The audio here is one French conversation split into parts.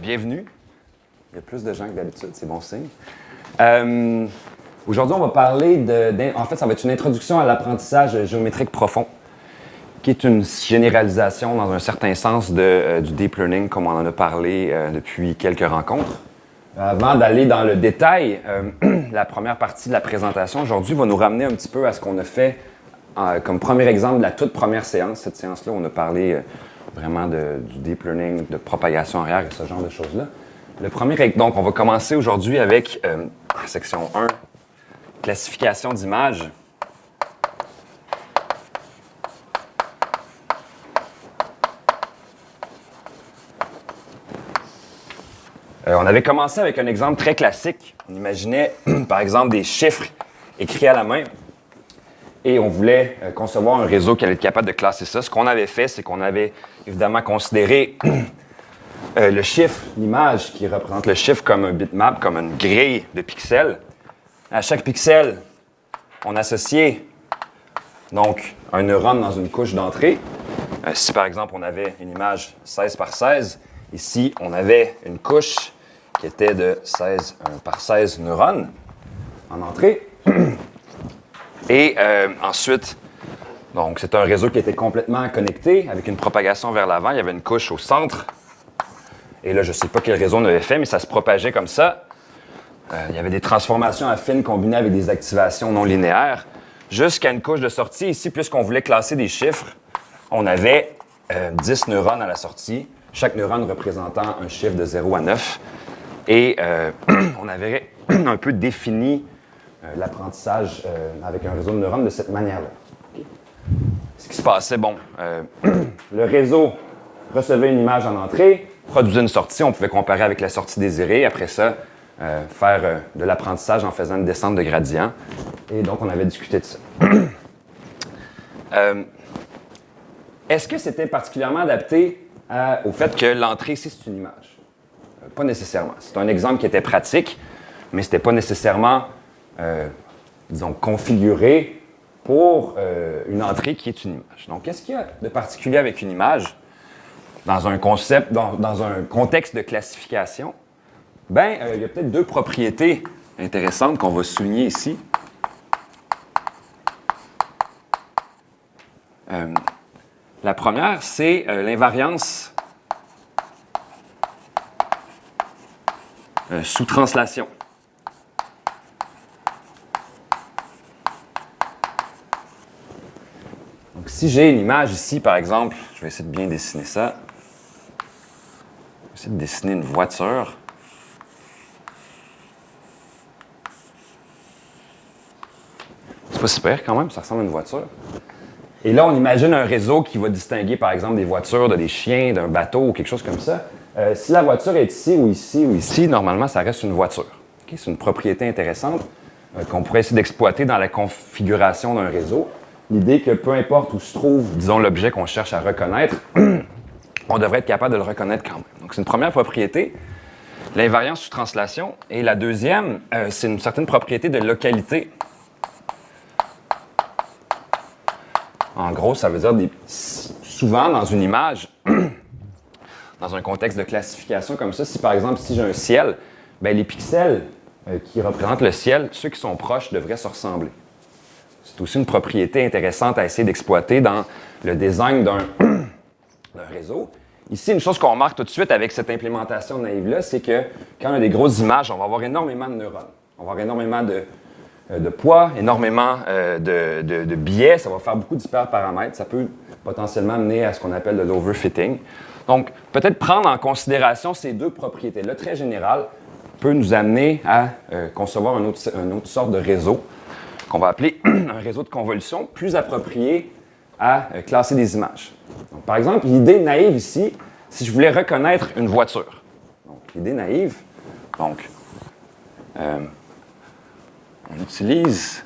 Bienvenue. Il y a plus de gens que d'habitude, c'est bon signe. Aujourd'hui, on va parler en fait, ça va être une introduction à l'apprentissage géométrique profond, qui est une généralisation dans un certain sens du deep learning, comme on en a parlé depuis quelques rencontres. Avant d'aller dans le détail, la première partie de la présentation aujourd'hui va nous ramener un petit peu à ce qu'on a fait comme premier exemple de la toute première séance. Cette séance-là, on a parlé vraiment du deep learning, de propagation arrière et ce genre de choses-là. Donc, on va commencer aujourd'hui avec section 1, classification d'images. On avait commencé avec un exemple très classique. On imaginait, par exemple, des chiffres écrits à la main et on voulait concevoir un réseau qui allait être capable de classer ça. Ce qu'on avait fait, c'est qu'on avait évidemment considéré le chiffre, l'image qui représente le chiffre comme un bitmap, comme une grille de pixels. À chaque pixel, on associait donc un neurone dans une couche d'entrée. Si par exemple on avait une image 16 par 16, ici on avait une couche qui était de 16 par 16 neurones en entrée. Et ensuite, donc c'est un réseau qui était complètement connecté avec une propagation vers l'avant. Il y avait une couche au centre. Et là, je ne sais pas quel réseau on avait fait, mais ça se propageait comme ça. Il y avait des transformations affines combinées avec des activations non linéaires jusqu'à une couche de sortie. Ici, puisqu'on voulait classer des chiffres, on avait 10 neurones à la sortie, chaque neurone représentant un chiffre de 0 à 9. Et on avait un peu défini l'apprentissage avec un réseau de neurones de cette manière-là. Okay. Ce qui se passait, le réseau recevait une image en entrée, produisait une sortie, on pouvait comparer avec la sortie désirée. Après ça, faire de l'apprentissage en faisant une descente de gradient. Et donc, on avait discuté de ça. Est-ce que c'était particulièrement adapté au fait que l'entrée ici, c'est une image? Pas nécessairement. C'est un exemple qui était pratique, mais ce n'était pas nécessairement, configuré pour une entrée qui est une image. Donc, qu'est-ce qu'il y a de particulier avec une image dans un concept, dans un contexte de classification? Il y a peut-être deux propriétés intéressantes qu'on va souligner ici. La première, c'est l'invariance sous translation. Donc, si j'ai une image ici, par exemple, je vais essayer de bien dessiner ça. Je vais essayer de dessiner une voiture. C'est pas super quand même, ça ressemble à une voiture. Et là, on imagine un réseau qui va distinguer, par exemple, des voitures, des chiens, d'un bateau ou quelque chose comme ça. Si la voiture est ici ou ici ou ici, normalement, ça reste une voiture. Okay? C'est une propriété intéressante qu'on pourrait essayer d'exploiter dans la configuration d'un réseau. L'idée que peu importe où se trouve, disons, l'objet qu'on cherche à reconnaître, on devrait être capable de le reconnaître quand même. Donc, c'est une première propriété, l'invariance sous translation. Et la deuxième, c'est une certaine propriété de localité. En gros, ça veut dire souvent dans une image, dans un contexte de classification comme ça, si par exemple, si j'ai un ciel, les pixels qui représentent le ciel, ceux qui sont proches devraient se ressembler. C'est aussi une propriété intéressante à essayer d'exploiter dans le design d'un réseau. Ici, une chose qu'on remarque tout de suite avec cette implémentation naïve-là, c'est que quand on a des grosses images, on va avoir énormément de neurones. On va avoir énormément de poids, énormément de biais. Ça va faire beaucoup d'hyperparamètres. Ça peut potentiellement mener à ce qu'on appelle de l'overfitting. Donc, peut-être prendre en considération ces deux propriétés-là, très générales, peut nous amener à concevoir une autre sorte de réseau qu'on va appeler un réseau de convolution plus approprié à classer des images. Donc, par exemple, l'idée naïve ici, si je voulais reconnaître une voiture. Donc, l'idée naïve, on utilise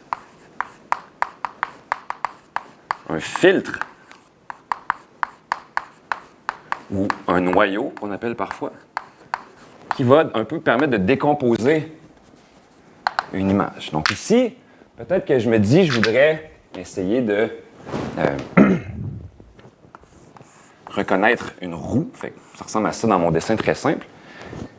un filtre ou un noyau, qu'on appelle parfois, qui va un peu permettre de décomposer une image. Donc ici, peut-être que je me dis, je voudrais essayer de reconnaître une roue. Fait, Ça ressemble à ça dans mon dessin très simple.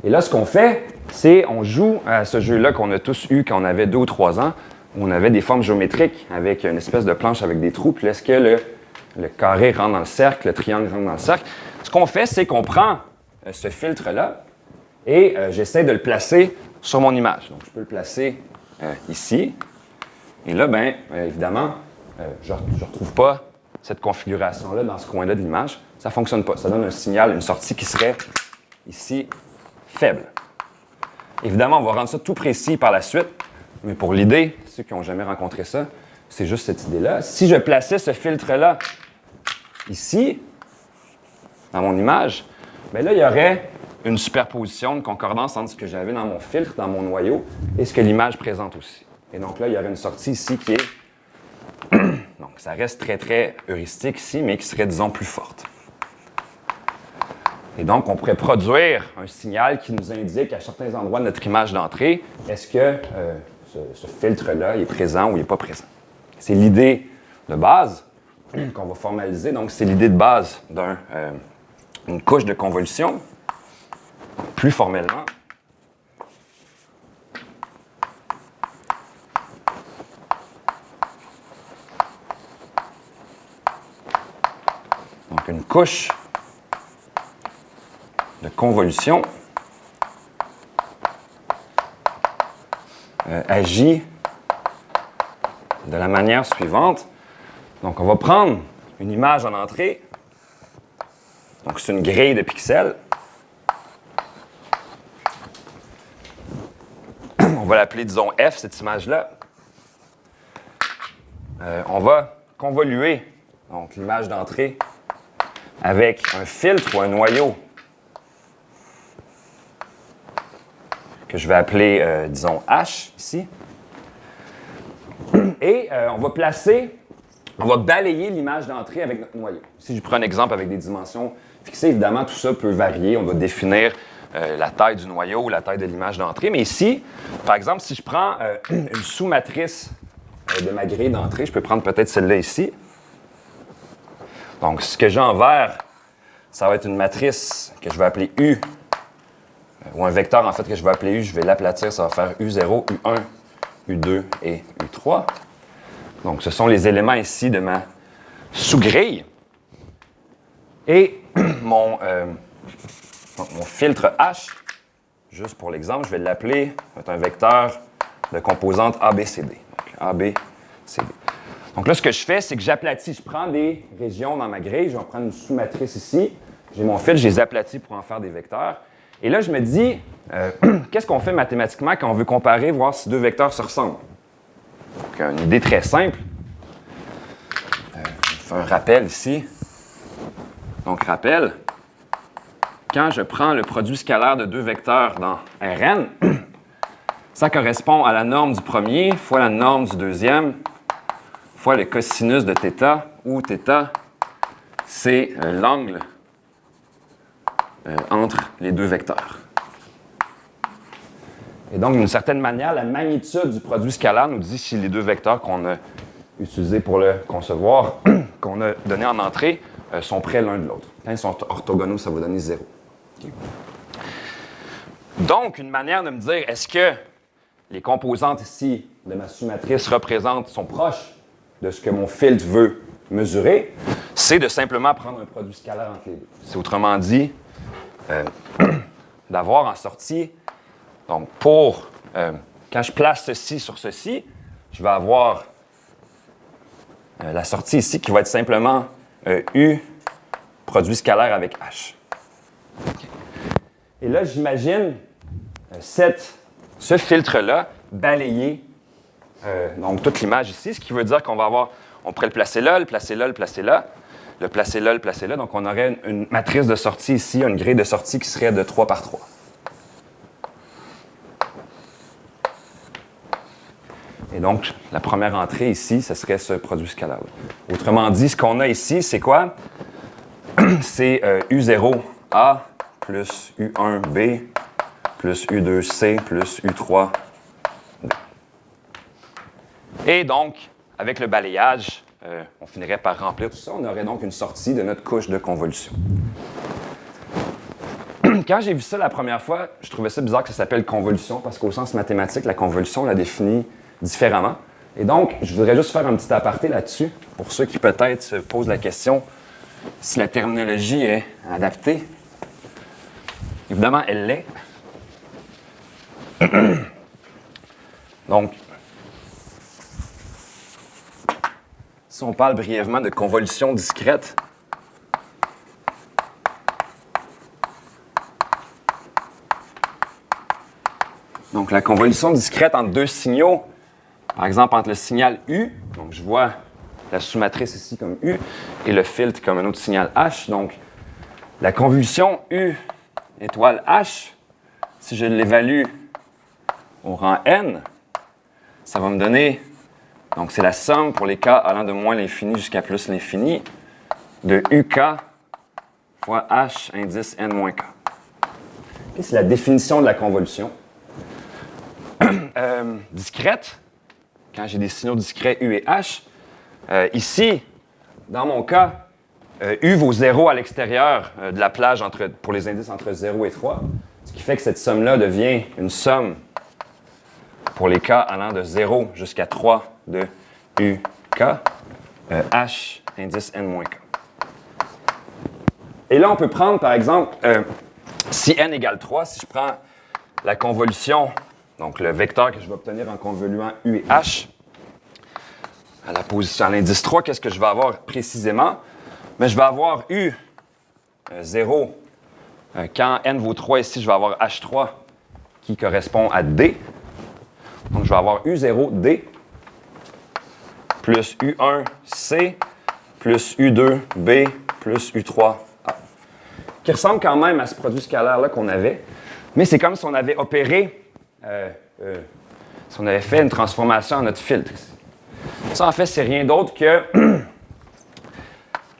Et là, ce qu'on fait, c'est on joue à ce jeu-là qu'on a tous eu quand on avait 2 ou 3 ans, où on avait des formes géométriques avec une espèce de planche avec des trous, puis là, est-ce que le carré rentre dans le cercle, le triangle rentre dans le cercle? Ce qu'on fait, c'est qu'on prend ce filtre-là et j'essaie de le placer sur mon image. Donc, je peux le placer ici. Et là, bien, évidemment, je ne retrouve pas cette configuration-là dans ce coin-là de l'image. Ça ne fonctionne pas. Ça donne un signal, une sortie qui serait ici faible. Évidemment, on va rendre ça tout précis par la suite, mais pour l'idée, ceux qui n'ont jamais rencontré ça, c'est juste cette idée-là. Si je plaçais ce filtre-là ici, dans mon image, bien là, il y aurait une superposition, une concordance entre ce que j'avais dans mon filtre, dans mon noyau, et ce que l'image présente aussi. Et donc là, il y aurait une sortie ici qui est... donc, ça reste très, très heuristique ici, mais qui serait, disons, plus forte. Et donc, on pourrait produire un signal qui nous indique à certains endroits de notre image d'entrée, est-ce que ce filtre-là est présent ou il n'est pas présent. C'est l'idée de base qu'on va formaliser. Donc, c'est l'idée de base d'une couche de convolution. Plus formellement, donc une couche de convolution agit de la manière suivante. Donc, on va prendre une image en entrée. Donc, c'est une grille de pixels. On va l'appeler, disons, F, cette image-là. On va convoluer donc, l'image d'entrée avec un filtre ou un noyau que je vais appeler, disons, H, ici. Et on va balayer l'image d'entrée avec notre noyau. Si je prends un exemple avec des dimensions fixées, évidemment, tout ça peut varier. On va définir la taille du noyau ou la taille de l'image d'entrée. Mais ici, par exemple, si je prends une sous-matrice de ma grille d'entrée, je peux prendre peut-être celle-là ici. Donc, ce que j'ai en vert, ça va être une matrice que je vais appeler U, ou un vecteur, en fait, que je vais appeler U. Je vais l'aplatir, ça va faire U0, U1, U2 et U3. Donc, ce sont les éléments ici de ma sous-grille. Et mon filtre H, juste pour l'exemple, je vais l'appeler, c'est un vecteur de composantes ABCD. Donc, ABCD. Donc là, ce que je fais, c'est que j'aplatis. Je prends des régions dans ma grille. Je vais en prendre une sous-matrice ici. J'ai mon filtre, je les aplatis pour en faire des vecteurs. Et là, je me dis, qu'est-ce qu'on fait mathématiquement quand on veut comparer, voir si deux vecteurs se ressemblent? Donc, une idée très simple. Je fais un rappel ici. Donc, rappel. Quand je prends le produit scalaire de deux vecteurs dans Rn, ça correspond à la norme du premier fois la norme du deuxième fois le cosinus de θ, où θ, c'est l'angle entre les deux vecteurs. Et donc, d'une certaine manière, la magnitude du produit scalaire nous dit si les deux vecteurs qu'on a utilisés pour le concevoir, qu'on a donné en entrée, sont près l'un de l'autre. Quand ils sont orthogonaux, ça va donner 0. Okay. Donc, une manière de me dire, est-ce que les composantes ici de ma sous-matrice sont proches de ce que mon filtre veut mesurer, c'est de simplement prendre un produit scalaire entre les deux. C'est autrement dit, d'avoir en sortie, donc quand je place ceci sur ceci, je vais avoir la sortie ici qui va être simplement U produit scalaire avec H. Okay. Et là, j'imagine ce filtre-là balayer donc toute l'image ici, ce qui veut dire qu'on va avoir, on pourrait le placer là, le placer là, le placer là, le placer là, le placer là. Donc, on aurait une matrice de sortie ici, une grille de sortie qui serait de 3 par 3. Et donc, la première entrée ici, ce serait ce produit scalaire-là. Autrement dit, ce qu'on a ici, c'est quoi? C'est U0A plus U1B plus U2C plus U3B. Et donc, avec le balayage, on finirait par remplir tout ça. On aurait donc une sortie de notre couche de convolution. quand j'ai vu ça la première fois, je trouvais ça bizarre que ça s'appelle convolution, parce qu'au sens mathématique, la convolution, on la définit différemment. Et donc, je voudrais juste faire un petit aparté là-dessus, pour ceux qui peut-être se posent la question si la terminologie est adaptée. Évidemment, elle l'est. Donc, si on parle brièvement de convolution discrète, donc la convolution discrète entre deux signaux, par exemple entre le signal U, donc je vois la sous-matrice ici comme U, et le filtre comme un autre signal H. Donc, la convolution U étoile H, si je l'évalue au rang n, ça va me donner, donc c'est la somme pour les k allant de moins l'infini jusqu'à plus l'infini, de UK fois H indice n moins k. Okay, c'est la définition de la convolution. Discrète, quand j'ai des signaux discrets U et H, ici, dans mon cas, U vaut 0 à l'extérieur de la plage pour les indices entre 0 et 3, ce qui fait que cette somme-là devient une somme pour les cas allant de 0 jusqu'à 3 de UK, H indice n-k. Et là, on peut prendre, par exemple, si n égale 3, si je prends la convolution, donc le vecteur que je vais obtenir en convoluant U et H, à la position, à l'indice 3, qu'est-ce que je vais avoir précisément? Mais je vais avoir U 0. Quand n vaut 3 ici, je vais avoir H3 qui correspond à D. Donc, je vais avoir U0D plus U1C plus U2B plus U3A, qui ressemble quand même à ce produit scalaire-là qu'on avait, mais c'est comme si on avait opéré, si on avait fait une transformation en notre filtre ici. Ça, en fait, c'est rien d'autre que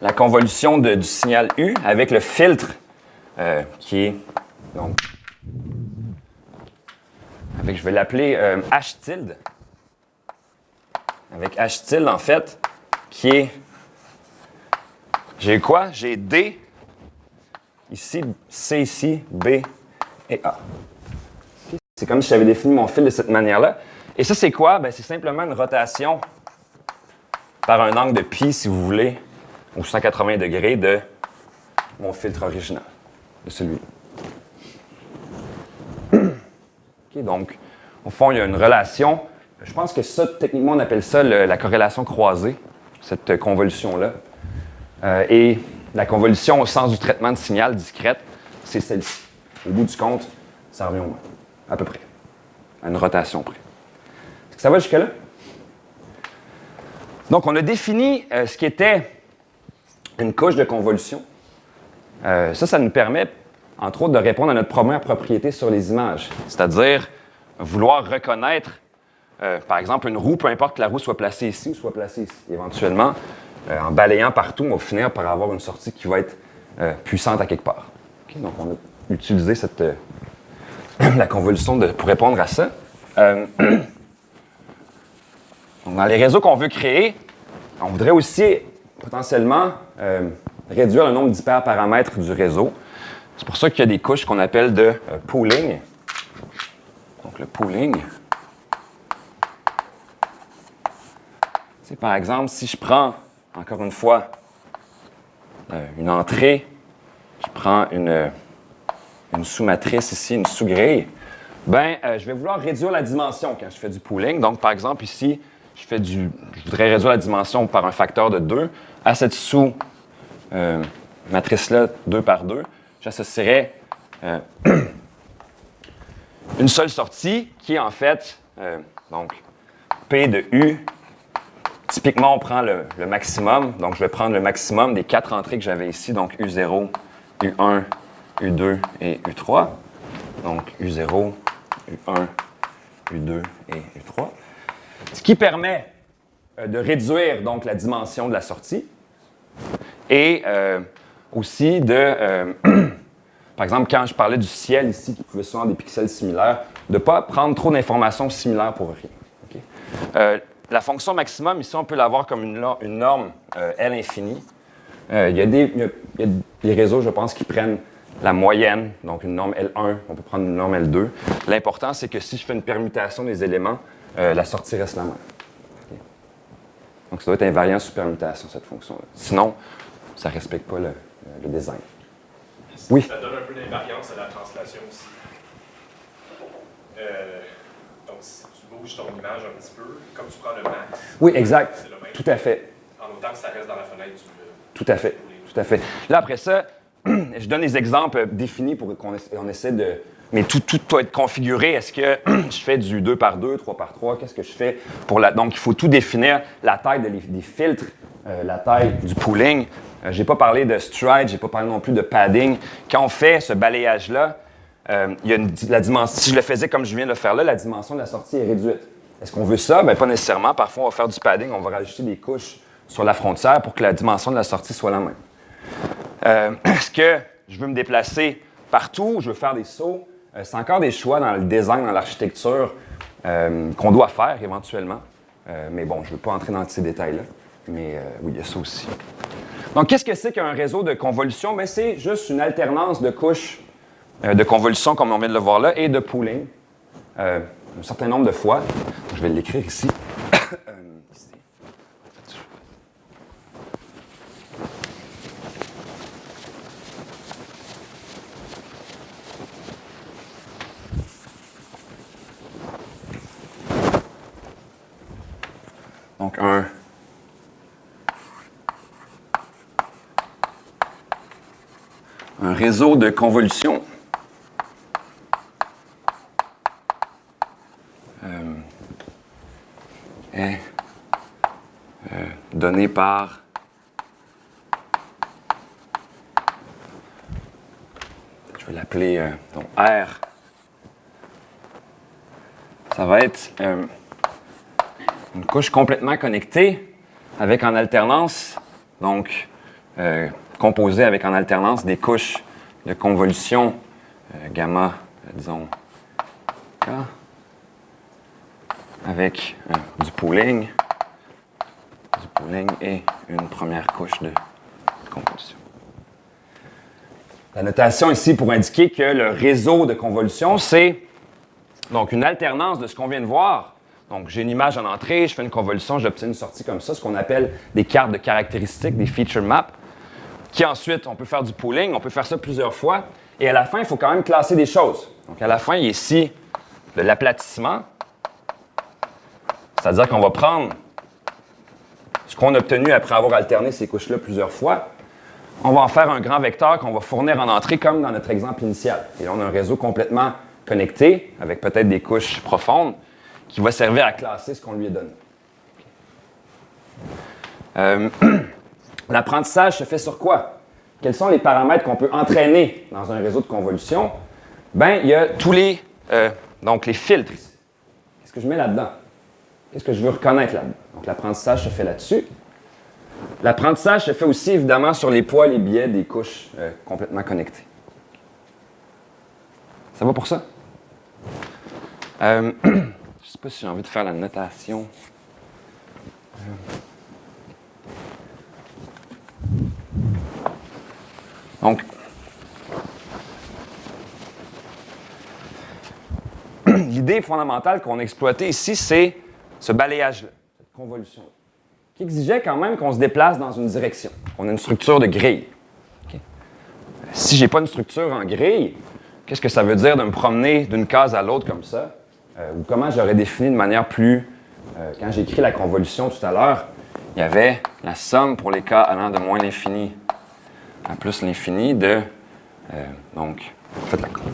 la convolution du signal U avec le filtre qui est, donc, avec, je vais l'appeler H tilde. Avec H tilde, en fait, qui est, j'ai quoi? J'ai D, ici, C ici, B et A. C'est comme si j'avais défini mon fil de cette manière-là. Et ça, c'est quoi? Ben, c'est simplement une rotation par un angle de pi, si vous voulez, aux 180 degrés de mon filtre original, de celui-là. Okay, donc, au fond, il y a une relation. Je pense que ça, techniquement, on appelle ça la corrélation croisée, cette convolution-là. Et la convolution au sens du traitement de signal discrète, c'est celle-ci. Au bout du compte, ça revient au moins, à peu près, à une rotation près. Est-ce que ça va jusque-là? Donc, on a défini ce qui était une couche de convolution. Ça nous permet, entre autres, de répondre à notre première propriété sur les images, c'est-à-dire vouloir reconnaître, par exemple, une roue, peu importe que la roue soit placée ici ou soit placée ici. Éventuellement, en balayant partout, on va finir par avoir une sortie qui va être puissante à quelque part. Okay? Donc, on a utilisé la convolution pour répondre à ça. Donc, dans les réseaux qu'on veut créer, on voudrait aussi potentiellement réduire le nombre d'hyperparamètres du réseau. C'est pour ça qu'il y a des couches qu'on appelle de pooling. Donc, le pooling, c'est par exemple si je prends, encore une fois, une entrée, je prends une sous-matrice ici, une sous-grille, ben, je vais vouloir réduire la dimension quand je fais du pooling. Donc, par exemple, ici, je voudrais réduire la dimension par un facteur de 2. À cette sous-matrice-là, 2 par 2, j'associerais une seule sortie qui est en fait, donc, P de U. Typiquement, on prend le maximum. Donc, je vais prendre le maximum des 4 entrées que j'avais ici. Donc, U0, U1, U2 et U3. Donc, U0, U1, U2 et U3. Ce qui permet de réduire donc la dimension de la sortie et aussi de, par exemple, quand je parlais du ciel ici, qui pouvait souvent avoir des pixels similaires, de ne pas prendre trop d'informations similaires pour rien. Okay? La fonction maximum, ici, on peut l'avoir comme une norme L infini. Il y a des réseaux, je pense, qui prennent la moyenne, donc une norme L1, on peut prendre une norme L2. L'important, c'est que si je fais une permutation des éléments, la sortie reste la même. Okay. Donc, ça doit être invariant sous permutation, cette fonction-là. Sinon, ça ne respecte pas le design. Oui? Ça donne un peu d'invariance à la translation aussi. Donc, si tu bouges ton image un petit peu, comme tu prends le max. Oui, exact. C'est le même. Tout à fait. En autant que ça reste dans la fenêtre du. Tout à fait. Tout à fait. Là, après ça, je donne des exemples définis pour qu'on essaie de. Mais tout doit être configuré. Est-ce que je fais du 2 par 2, 3 par 3? Qu'est-ce que je fais pour la. Donc, il faut tout définir, la taille des filtres, la taille du pooling. Je n'ai pas parlé de stride, je n'ai pas parlé non plus de padding. Quand on fait ce balayage-là, il y a la dimension. Si je le faisais comme je viens de le faire là, la dimension de la sortie est réduite. Est-ce qu'on veut ça? Bien, pas nécessairement. Parfois, on va faire du padding, on va rajouter des couches sur la frontière pour que la dimension de la sortie soit la même. Est-ce que je veux me déplacer partout? Je veux faire des sauts? C'est encore des choix dans le design, dans l'architecture qu'on doit faire éventuellement. Mais bon, je ne veux pas entrer dans ces détails-là. Mais oui, il y a ça aussi. Donc, qu'est-ce que c'est qu'un réseau de convolution? Bien, c'est juste une alternance de couches de convolution, comme on vient de le voir là, et de pooling, un certain nombre de fois. Je vais l'écrire ici. Donc, un réseau de convolution est donné par je vais l'appeler donc R. Ça va être une couche complètement connectée avec en alternance, donc composée avec en alternance des couches de convolution gamma, disons K, avec du pooling et une première couche de convolution. La notation ici pour indiquer que le réseau de convolution, c'est donc une alternance de ce qu'on vient de voir. Donc, j'ai une image en entrée, je fais une convolution, j'obtiens une sortie comme ça, ce qu'on appelle des cartes de caractéristiques, des feature maps, qui ensuite, on peut faire du pooling, on peut faire ça plusieurs fois, et à la fin, il faut quand même classer des choses. Donc, à la fin, il y a ici de l'aplatissement, c'est-à-dire qu'on va prendre ce qu'on a obtenu après avoir alterné ces couches-là plusieurs fois, on va en faire un grand vecteur qu'on va fournir en entrée, comme dans notre exemple initial. Et là, on a un réseau complètement connecté, avec peut-être des couches profondes, qui va servir à classer ce qu'on lui a donné. L'apprentissage se fait sur quoi? Quels sont les paramètres qu'on peut entraîner dans un réseau de convolution? Bien, il y a tous les filtres. Qu'est-ce que je mets là-dedans? Qu'est-ce que je veux reconnaître là-dedans? Donc, l'apprentissage se fait là-dessus. L'apprentissage se fait aussi, évidemment, sur les poids, les biais des couches complètement connectées. Ça va pour ça? Je ne sais pas si j'ai envie de faire la notation. Donc, l'idée fondamentale qu'on a exploitée ici, c'est ce balayage-là, cette convolution-là, qui exigeait quand même qu'on se déplace dans une direction. On a une structure de grille. Okay. Si je n'ai pas une structure en grille, qu'est-ce que ça veut dire de me promener d'une case à l'autre comme ça? Ou comment j'aurais défini de manière plus... quand j'ai écrit la convolution tout à l'heure, il y avait la somme pour les cas allant de moins l'infini à plus l'infini de... donc, faites la compte.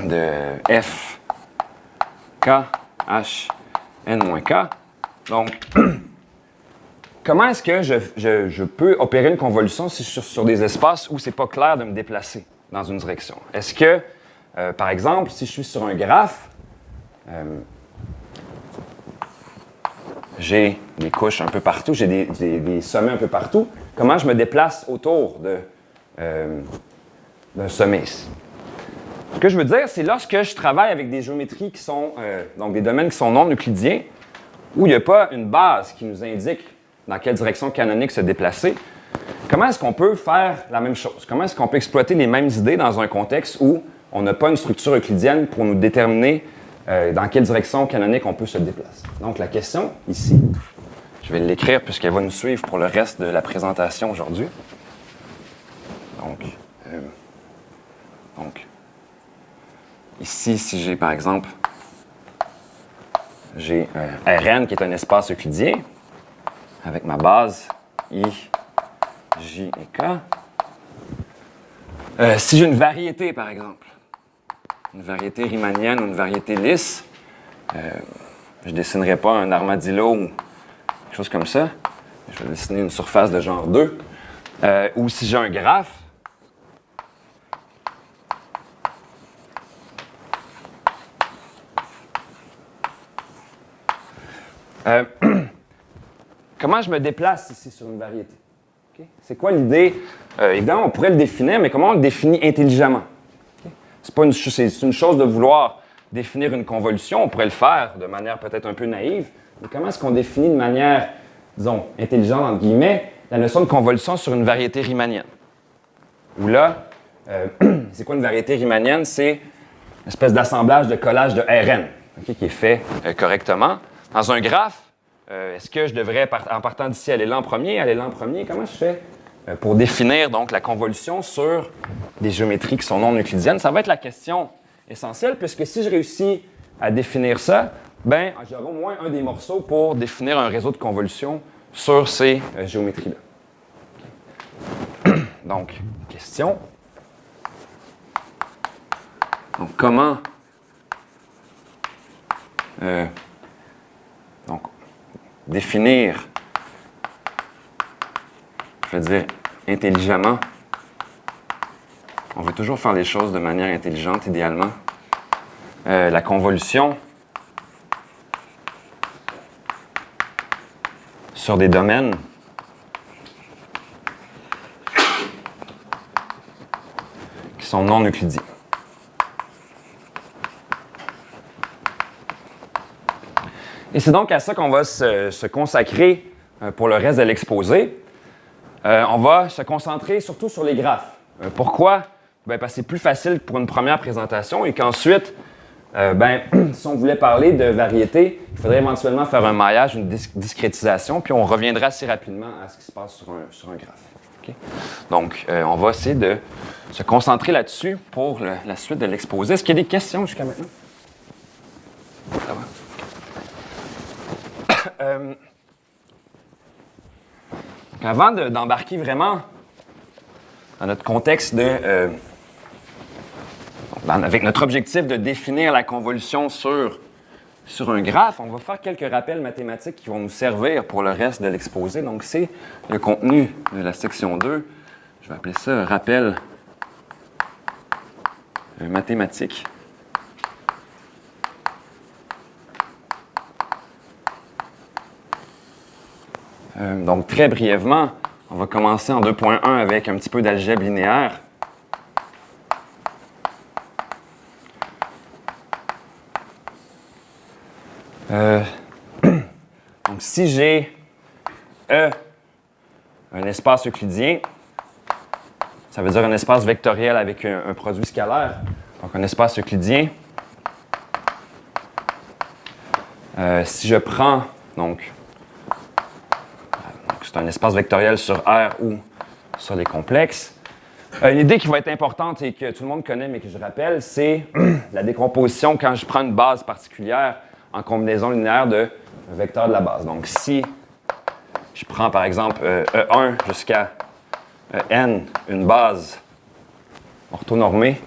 De f k h n moins k. Donc, comment est-ce que je peux opérer une convolution si je suis sur des espaces où c'est pas clair de me déplacer dans une direction? Est-ce que, par exemple, si je suis sur un graphe, j'ai des couches un peu partout, j'ai des sommets un peu partout, comment je me déplace autour d'un sommet ici? Ce que je veux dire, c'est lorsque je travaille avec des géométries qui sont, donc des domaines qui sont non euclidiens, où il n'y a pas une base qui nous indique dans quelle direction canonique se déplacer, comment est-ce qu'on peut faire la même chose? Comment est-ce qu'on peut exploiter les mêmes idées dans un contexte où on n'a pas une structure euclidienne pour nous déterminer dans quelle direction canonique on peut se déplacer? Donc, la question, ici, je vais l'écrire puisqu'elle va nous suivre pour le reste de la présentation aujourd'hui. Donc, ici, si j'ai, par exemple, j'ai Rn qui est un espace euclidien avec ma base I, J et K. Si j'ai une variété, par exemple, une variété riemannienne ou une variété lisse, je ne dessinerai pas un armadillo ou quelque chose comme ça. Je vais dessiner une surface de genre 2. Ou si j'ai un graphe, comment je me déplace ici sur une variété? Okay? C'est quoi l'idée? Évidemment, on pourrait le définir, mais comment on le définit intelligemment? Okay? C'est une chose de vouloir définir une convolution. On pourrait le faire de manière peut-être un peu naïve, mais comment est-ce qu'on définit de manière, disons, intelligente, entre guillemets, la notion de convolution sur une variété riemannienne? Où là, c'est quoi une variété riemannienne? C'est une espèce d'assemblage de collage de Rn, okay, qui est fait correctement. Dans un graphe, est-ce que je devrais, en partant d'ici, aller là en premier? Comment je fais pour définir donc la convolution sur des géométries qui sont non euclidiennes? Ça va être la question essentielle, puisque si je réussis à définir ça, ben j'aurai au moins un des morceaux pour définir un réseau de convolution sur ces géométries-là. Donc, question. Donc, comment définir, je veux dire, intelligemment. On veut toujours faire les choses de manière intelligente, idéalement. La convolution sur des domaines qui sont non euclidiens. Et c'est donc à ça qu'on va se consacrer pour le reste de l'exposé. On va se concentrer surtout sur les graphes. Pourquoi? Parce que c'est plus facile pour une première présentation et qu'ensuite, si on voulait parler de variété, il faudrait éventuellement faire un maillage, une discrétisation, puis on reviendra assez rapidement à ce qui se passe sur un graphe. Okay? Donc, on va essayer de se concentrer là-dessus pour la suite de l'exposé. Est-ce qu'il y a des questions jusqu'à maintenant? Ça va? Avant d'embarquer vraiment dans notre contexte avec notre objectif de définir la convolution sur un graphe, on va faire quelques rappels mathématiques qui vont nous servir pour le reste de l'exposé. Donc, c'est le contenu de la section 2. Je vais appeler ça un rappel mathématique. Donc, très brièvement, on va commencer en 2.1 avec un petit peu d'algèbre linéaire. Donc, si j'ai E, un espace euclidien, ça veut dire un espace vectoriel avec un produit scalaire. Donc, un espace euclidien. Si je prends, donc c'est un espace vectoriel sur R ou sur les complexes. Une idée qui va être importante et que tout le monde connaît, mais que je rappelle, c'est la décomposition quand je prends une base particulière en combinaison linéaire de vecteurs de la base. Donc, si je prends par exemple E1 jusqu'à N, une base orthonormée,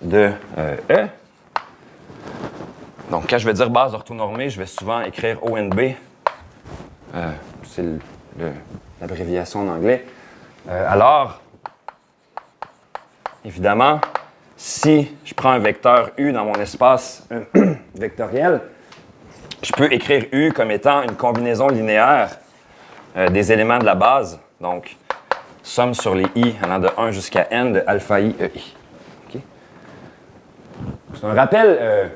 de E. Donc, quand je vais dire base orthonormée, je vais souvent écrire ONB. C'est l'abréviation en anglais. Alors, évidemment, si je prends un vecteur U dans mon espace vectoriel, je peux écrire U comme étant une combinaison linéaire des éléments de la base. Donc, somme sur les I allant de 1 jusqu'à N de alpha I EI. Okay? C'est un rappel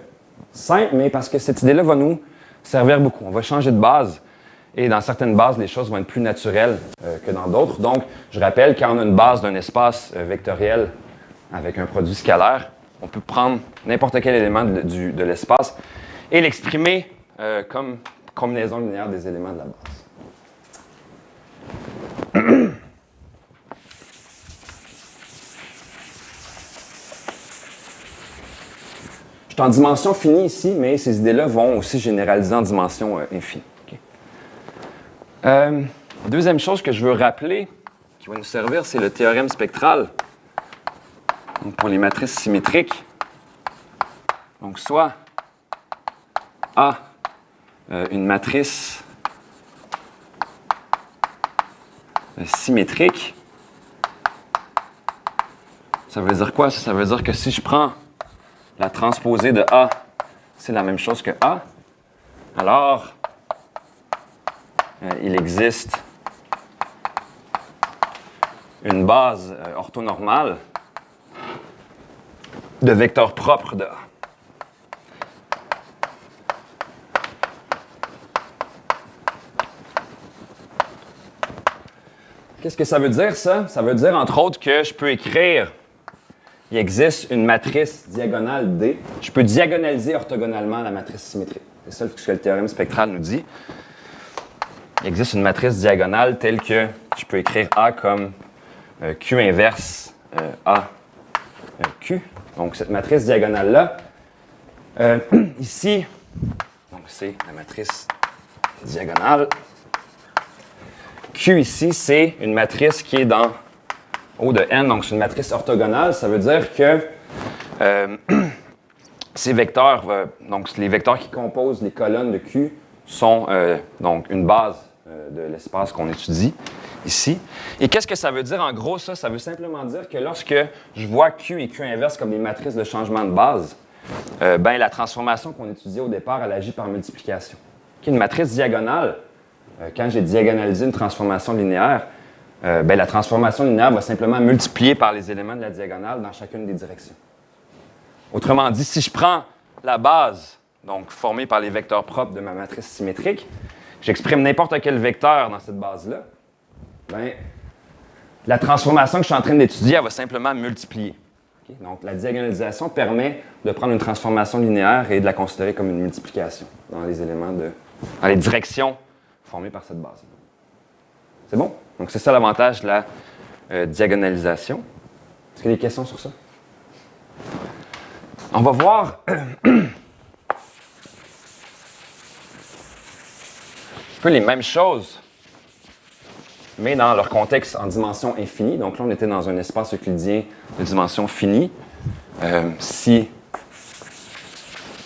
simple, mais parce que cette idée-là va nous servir beaucoup. On va changer de base. Et dans certaines bases, les choses vont être plus naturelles que dans d'autres. Donc, je rappelle, quand on a une base d'un espace vectoriel avec un produit scalaire, on peut prendre n'importe quel élément de l'espace et l'exprimer comme combinaison linéaire des éléments de la base. Je suis en dimension finie ici, mais ces idées-là vont aussi généraliser en dimension infinie. Okay. Deuxième chose que je veux rappeler, qui va nous servir, c'est le théorème spectral. Donc, pour les matrices symétriques. Donc, soit A, une matrice symétrique. Ça veut dire quoi? Ça veut dire que si je prends la transposée de A, c'est la même chose que A. Alors, il existe une base orthonormale de vecteurs propres de A. Qu'est-ce que ça veut dire, ça? Ça veut dire, entre autres, que je peux écrire, il existe une matrice diagonale D. Je peux diagonaliser orthogonalement la matrice symétrique. C'est ça ce que le théorème spectral nous dit. Il existe une matrice diagonale telle que je peux écrire A comme Q inverse A Q. Donc, cette matrice diagonale-là, ici, donc c'est la matrice diagonale. Q ici, c'est une matrice qui est dans O de n, donc c'est une matrice orthogonale. Ça veut dire que ces vecteurs, donc les vecteurs qui composent les colonnes de Q sont donc une base de l'espace qu'on étudie ici. Et qu'est-ce que ça veut dire en gros, ça? Ça veut simplement dire que lorsque je vois Q et Q inverse comme des matrices de changement de base, ben, la transformation qu'on étudiait au départ, elle agit par multiplication. Une matrice diagonale, quand j'ai diagonalisé une transformation linéaire, ben, la transformation linéaire va simplement multiplier par les éléments de la diagonale dans chacune des directions. Autrement dit, si je prends la base, donc formée par les vecteurs propres de ma matrice symétrique, j'exprime n'importe quel vecteur dans cette base-là, ben, la transformation que je suis en train d'étudier, elle va simplement multiplier. Okay? Donc, la diagonalisation permet de prendre une transformation linéaire et de la considérer comme une multiplication dans les éléments dans les directions formées par cette base. C'est bon? Donc, c'est ça l'avantage de la diagonalisation. Est-ce qu'il y a des questions sur ça? On va voir un peu les mêmes choses, mais dans leur contexte en dimension infinie. Donc là, on était dans un espace euclidien de dimension finie. Si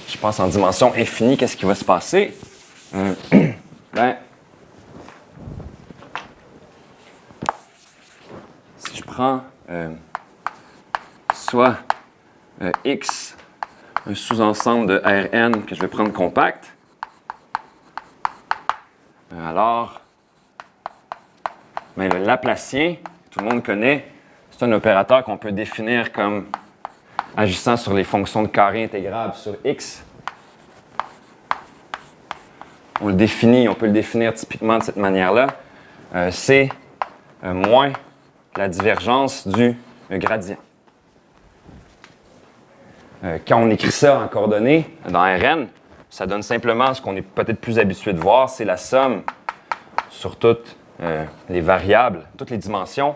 je passe en dimension infinie, qu'est-ce qui va se passer? Ben, si je prends soit X, un sous-ensemble de Rn que je vais prendre compact, alors, ben, le Laplacien, tout le monde connaît, c'est un opérateur qu'on peut définir comme agissant sur les fonctions de carré intégrable sur X. On peut le définir typiquement de cette manière-là. C'est moins la divergence du gradient. Quand on écrit ça en coordonnées dans Rn, ça donne simplement ce qu'on est peut-être plus habitué de voir, c'est la somme sur toutes les variables, toutes les dimensions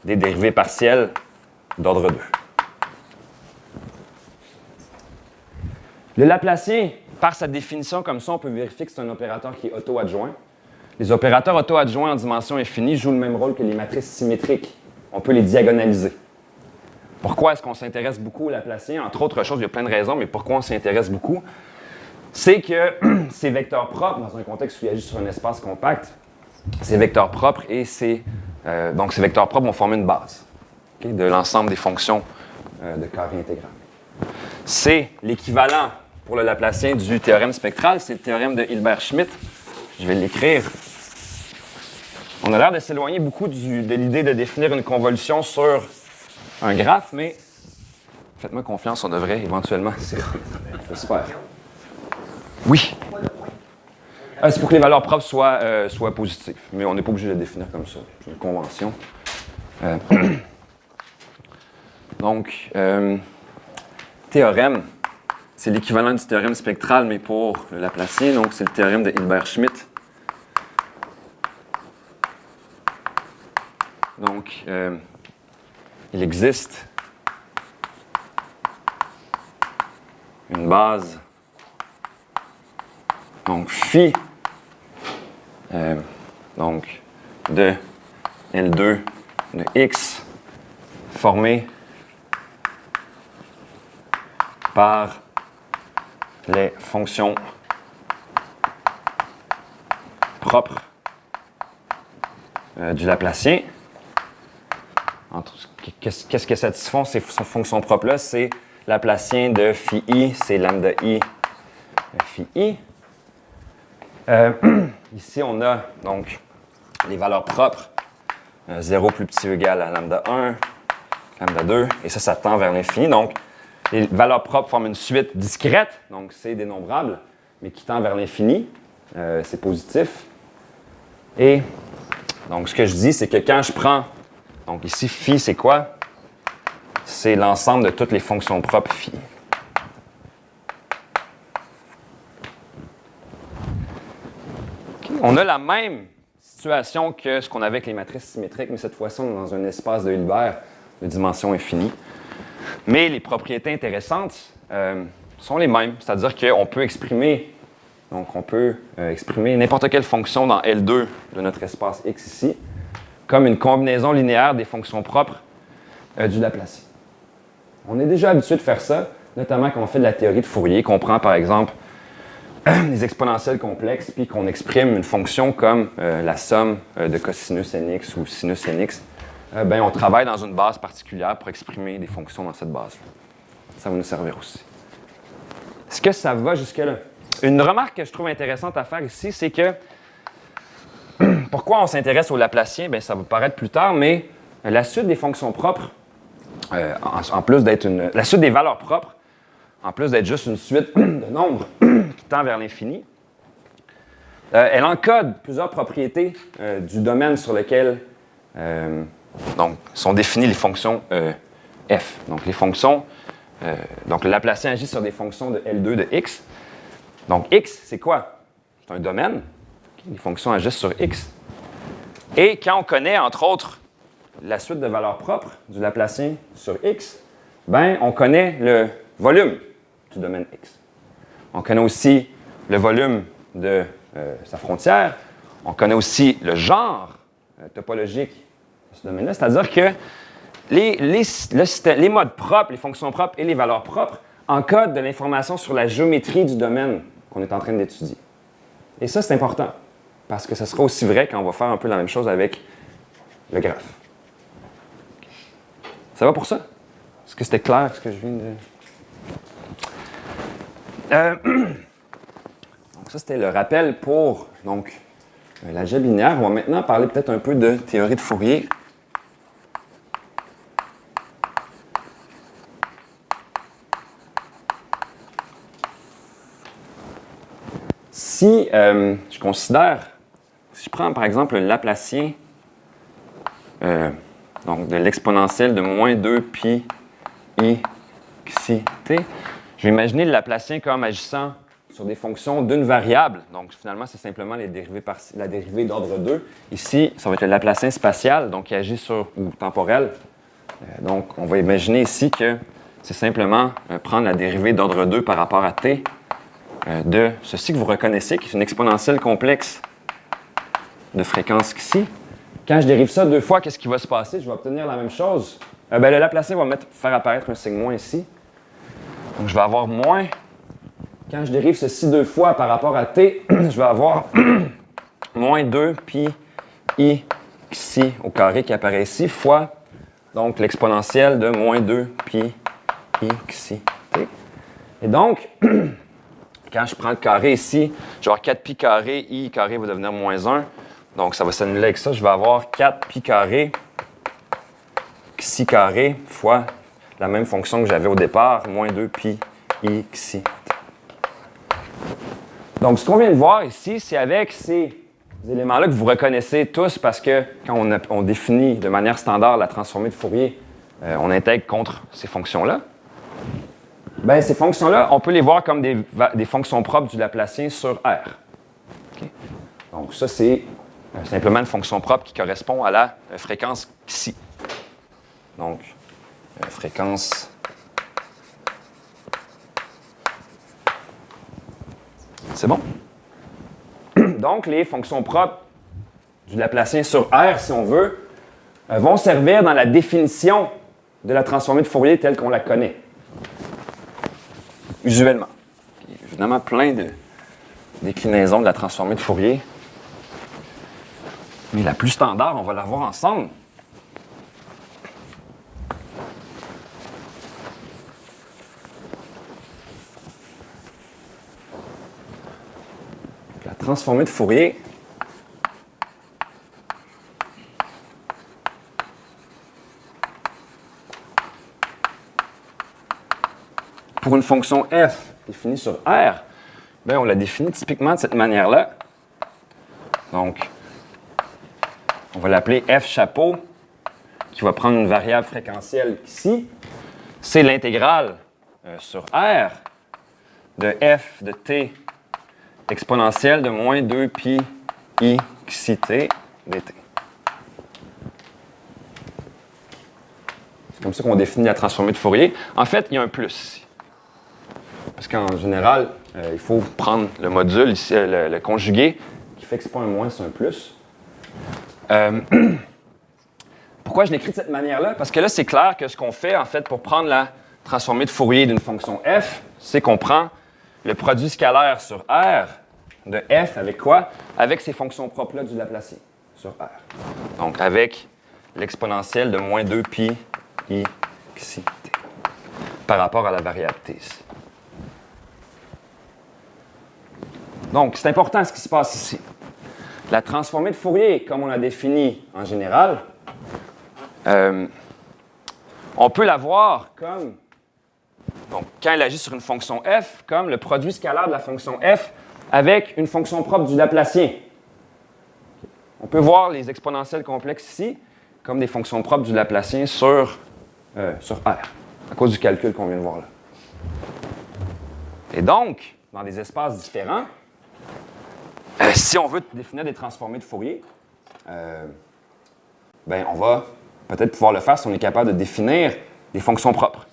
des dérivées partielles d'ordre 2. Le Laplacien, par sa définition comme ça, on peut vérifier que c'est un opérateur qui est auto-adjoint. Les opérateurs auto-adjoints en dimension infinie jouent le même rôle que les matrices symétriques. On peut les diagonaliser. Pourquoi est-ce qu'on s'intéresse beaucoup au Laplacien? Entre autres choses, il y a plein de raisons, mais pourquoi on s'y intéresse beaucoup? C'est que ces vecteurs propres, dans un contexte où il agit sur un espace compact, ces vecteurs propres donc ces vecteurs propres vont former une base de l'ensemble des fonctions de carré intégral. C'est l'équivalent pour le Laplacien du théorème spectral, c'est le théorème de Hilbert-Schmidt. Je vais l'écrire. On a l'air de s'éloigner beaucoup de l'idée de définir une convolution sur un graphe, mais faites-moi confiance, on devrait éventuellement s'y rendre. J'espère. Oui. C'est pour que les valeurs propres soient positives, mais on n'est pas obligé de les définir comme ça. C'est une convention. Donc, théorème, c'est l'équivalent du théorème spectral, mais pour le Laplacien. Donc, c'est le théorème de Hilbert-Schmidt. Donc, il existe une base, donc phi, donc de L2 de x formée par les fonctions propres du Laplacien. Qu'est-ce que satisfont ces fonctions propres-là? C'est Laplacien de phi i, c'est lambda i phi i. Ici, on a donc les valeurs propres. 0 plus petit ou égal à lambda 1, lambda 2, et ça tend vers l'infini. Donc, les valeurs propres forment une suite discrète, donc c'est dénombrable, mais qui tend vers l'infini. C'est positif. Et donc, ce que je dis, c'est que quand je prends, donc ici, phi, c'est quoi? C'est l'ensemble de toutes les fonctions propres phi. Okay. On a la même situation que ce qu'on avait avec les matrices symétriques, mais cette fois-ci, on est dans un espace de Hilbert de dimension infinie. Mais les propriétés intéressantes sont les mêmes, c'est-à-dire qu'on peut exprimer, exprimer n'importe quelle fonction dans L2 de notre espace X ici, comme une combinaison linéaire des fonctions propres du Laplacien. On est déjà habitué de faire ça, notamment quand on fait de la théorie de Fourier, qu'on prend par exemple des exponentielles complexes, puis qu'on exprime une fonction comme la somme de cosinus nx ou sinus nx. On travaille dans une base particulière pour exprimer des fonctions dans cette base-là. Ça va nous servir aussi. Est-ce que ça va jusque-là? Une remarque que je trouve intéressante à faire ici, c'est que pourquoi on s'intéresse au Laplacien? Bien, ça va paraître plus tard, mais la suite des fonctions propres, en plus d'être la suite des valeurs propres, en plus d'être juste une suite de nombres qui tend vers l'infini, elle encode plusieurs propriétés du domaine sur lequel sont définies les fonctions f. Donc, les fonctions, donc le Laplacien agit sur des fonctions de L2 de x. Donc, x, c'est quoi? C'est un domaine. Les fonctions agissent sur x. Et quand on connaît, entre autres, la suite de valeurs propres du Laplacien sur x, on connaît le volume du domaine x. On connaît aussi le volume de sa frontière. On connaît aussi le genre topologique de ce domaine-là. C'est-à-dire que les modes propres, les fonctions propres et les valeurs propres encodent de l'information sur la géométrie du domaine qu'on est en train d'étudier. Et ça, c'est important, parce que ce sera aussi vrai quand on va faire un peu la même chose avec le graphe. Ça va pour ça? Est-ce que c'était clair ce que je viens de... Donc ça, c'était le rappel pour l'algèbre linéaire. On va maintenant parler peut-être un peu de théorie de Fourier. Si je considère, si je prends par exemple le Laplacien de l'exponentielle de moins 2 pi i xi t, je vais imaginer le Laplacien comme agissant sur des fonctions d'une variable. Donc finalement, c'est simplement la dérivée d'ordre 2. Ici, ça va être le Laplacien spatial, donc qui agit ou temporel. Donc on va imaginer ici que c'est simplement prendre la dérivée d'ordre 2 par rapport à t de ceci que vous reconnaissez, qui est une exponentielle complexe de fréquence xi. Quand je dérive ça deux fois, qu'est-ce qui va se passer? Je vais obtenir la même chose. Le Laplacien va faire apparaître un signe moins ici. Donc je vais avoir moins. Quand je dérive ceci deux fois par rapport à t, je vais avoir moins 2 pi i xi au carré qui apparaît ici, fois donc l'exponentielle de moins 2 pi i xi t. Et donc, quand je prends le carré ici, je vais avoir 4 pi carré, i carré va devenir moins 1. Donc, ça va s'annuler avec ça. Je vais avoir 4 pi carré, xi carré, fois la même fonction que j'avais au départ, moins 2 pi i xi t. Donc, ce qu'on vient de voir ici, c'est avec ces éléments-là que vous reconnaissez tous parce que quand on définit de manière standard la transformée de Fourier, on intègre contre ces fonctions-là. Bien, ces fonctions-là, on peut les voir comme des fonctions propres du Laplacien sur R. Okay? Donc, ça, c'est simplement une fonction propre qui correspond à la fréquence xi. Donc, fréquence. C'est bon? Donc, les fonctions propres du Laplacien sur R, si on veut, vont servir dans la définition de la transformée de Fourier telle qu'on la connaît. Usuellement. Il y a évidemment plein de déclinaisons de la transformée de Fourier. Mais la plus standard, on va la voir ensemble. La transformée de Fourier pour une fonction f définie sur R, bien, on la définit typiquement de cette manière-là. Donc, on va l'appeler f chapeau, qui va prendre une variable fréquentielle ici. C'est l'intégrale sur R de f de t exponentielle de moins 2 pi i xi t dt. C'est comme ça qu'on définit la transformée de Fourier. En fait, il y a un plus ici. Parce qu'en général, il faut prendre le module, ici, le conjugué, qui fait que ce n'est pas un moins, c'est un plus. Pourquoi je l'écris de cette manière-là? Parce que là, c'est clair que ce qu'on fait, en fait, pour prendre la transformée de Fourier d'une fonction f, c'est qu'on prend le produit scalaire sur R de f avec quoi? Avec ces fonctions propres-là du Laplacien sur R. Donc, avec l'exponentielle de moins 2 pi i xi t par rapport à la variable t ici. Donc, c'est important ce qui se passe ici. La transformée de Fourier, comme on l'a définie en général, on peut la voir comme, donc, quand elle agit sur une fonction f, comme le produit scalaire de la fonction f avec une fonction propre du Laplacien. On peut voir les exponentielles complexes ici comme des fonctions propres du Laplacien sur R, à cause du calcul qu'on vient de voir là. Et donc, dans des espaces différents, si on veut définir des transformées de Fourier, ben on va peut-être pouvoir le faire si on est capable de définir des fonctions propres.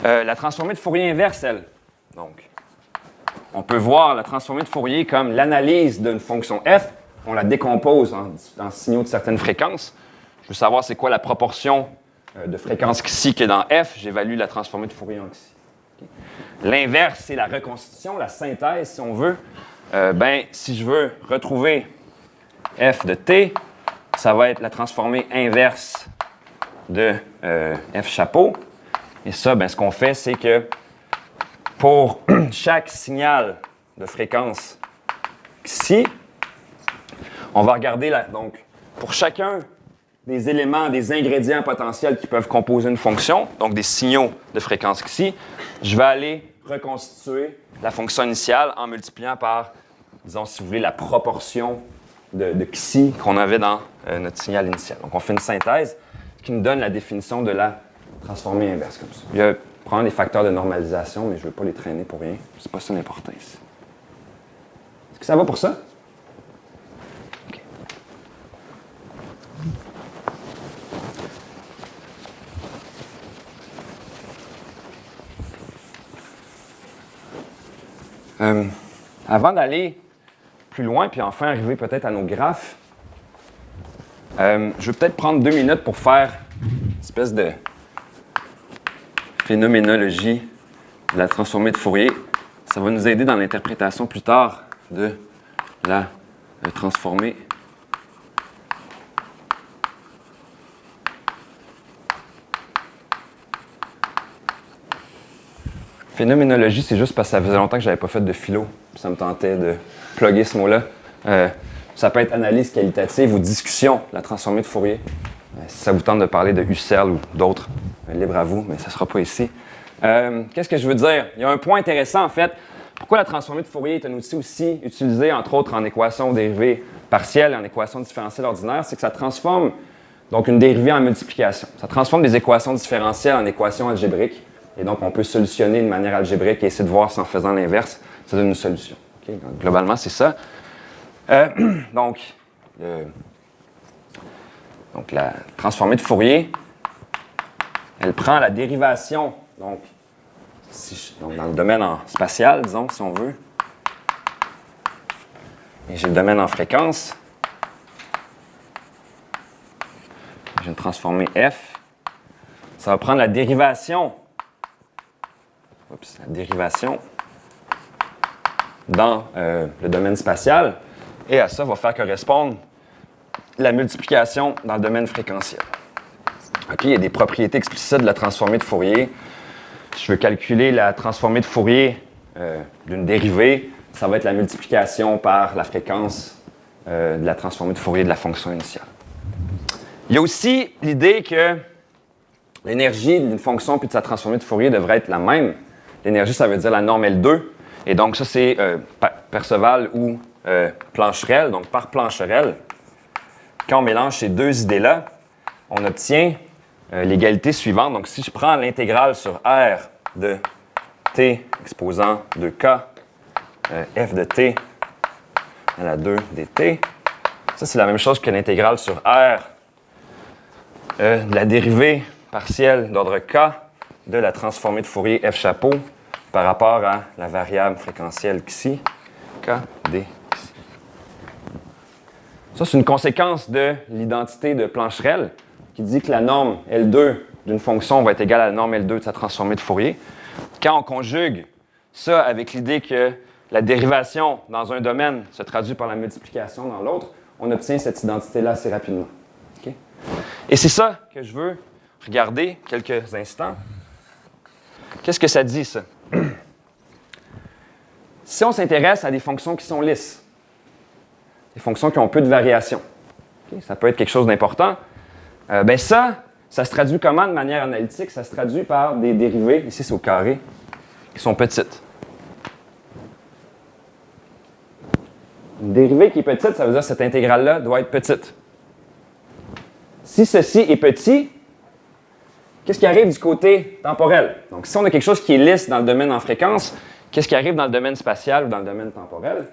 La transformée de Fourier inverse, elle. Donc, on peut voir la transformée de Fourier comme l'analyse d'une fonction f. On la décompose en signaux de certaines fréquences. Je veux savoir c'est quoi la proportion de fréquence xi qui est dans f. J'évalue la transformée de Fourier en xi. L'inverse, c'est la reconstitution, la synthèse, si on veut. Ben, si je veux retrouver f de t, ça va être la transformée inverse de f chapeau. Et ça, ben, ce qu'on fait, c'est que pour chaque signal de fréquence xi, on va regarder donc pour chacun des éléments, des ingrédients potentiels qui peuvent composer une fonction, donc des signaux de fréquence xi, je vais aller reconstituer la fonction initiale en multipliant par, disons, si vous voulez, la proportion de xi qu'on avait dans notre signal initial. Donc, on fait une synthèse qui nous donne la définition de la transformée inverse comme ça. Il y a probablement des facteurs de normalisation, mais je ne veux pas les traîner pour rien. C'est pas ça l'important ici. Est-ce que ça va pour ça? OK. Avant d'aller plus loin, puis enfin arriver peut-être à nos graphes, je vais peut-être prendre 2 minutes pour faire une espèce de phénoménologie de la transformée de Fourier. Ça va nous aider dans l'interprétation plus tard de la transformée. Phénoménologie, c'est juste parce que ça faisait longtemps que je n'avais pas fait de philo. Ça me tentait de plugger ce mot-là. Ça peut être analyse qualitative ou discussion de la transformée de Fourier. Si ça vous tente de parler de Husserl ou d'autres, libre à vous, mais ça ne sera pas ici. Qu'est-ce que je veux dire? Il y a un point intéressant, en fait. Pourquoi la transformée de Fourier est un outil aussi utilisé, entre autres, en équation dérivée partielle et en équation différentielle ordinaire? C'est que ça transforme donc une dérivée en multiplication. Ça transforme des équations différentielles en équations algébriques. Et donc, on peut solutionner de manière algébrique et essayer de voir si en faisant l'inverse, ça donne une solution. Okay? Donc, globalement, c'est ça. Donc, la transformée de Fourier, elle prend la dérivation, donc dans le domaine spatial, disons, si on veut. Et j'ai le domaine en fréquence. J'ai une transformée F. Ça va prendre la dérivation. La dérivation dans le domaine spatial. Et à ça va faire correspondre la multiplication dans le domaine fréquentiel. OK, il y a des propriétés explicites de la transformée de Fourier. Si je veux calculer la transformée de Fourier d'une dérivée, ça va être la multiplication par la fréquence de la transformée de Fourier de la fonction initiale. Il y a aussi l'idée que l'énergie d'une fonction puis de sa transformée de Fourier devrait être la même. L'énergie, ça veut dire la norme L2. Et donc, ça, c'est Perceval ou Plancherel. Donc, par Plancherel, quand on mélange ces deux idées-là, on obtient l'égalité suivante. Donc, si je prends l'intégrale sur R de t exposant 2k, f de t à la 2 dt, ça, c'est la même chose que l'intégrale sur R de la dérivée partielle d'ordre k de la transformée de Fourier f chapeau par rapport à la variable fréquentielle xi, k, d, xi. Ça, c'est une conséquence de l'identité de Plancherel qui dit que la norme L2 d'une fonction va être égale à la norme L2 de sa transformée de Fourier. Quand on conjugue ça avec l'idée que la dérivation dans un domaine se traduit par la multiplication dans l'autre, on obtient cette identité-là assez rapidement. Okay? Et c'est ça que je veux regarder quelques instants. Qu'est-ce que ça dit, ça? Si on s'intéresse à des fonctions qui sont lisses, des fonctions qui ont peu de variation, okay? Ça peut être quelque chose d'important, bien ça se traduit comment de manière analytique? Ça se traduit par des dérivées, ici c'est au carré, qui sont petites. Une dérivée qui est petite, ça veut dire que cette intégrale-là doit être petite. Si ceci est petit, qu'est-ce qui arrive du côté temporel? Donc, si on a quelque chose qui est lisse dans le domaine en fréquence, qu'est-ce qui arrive dans le domaine spatial ou dans le domaine temporel?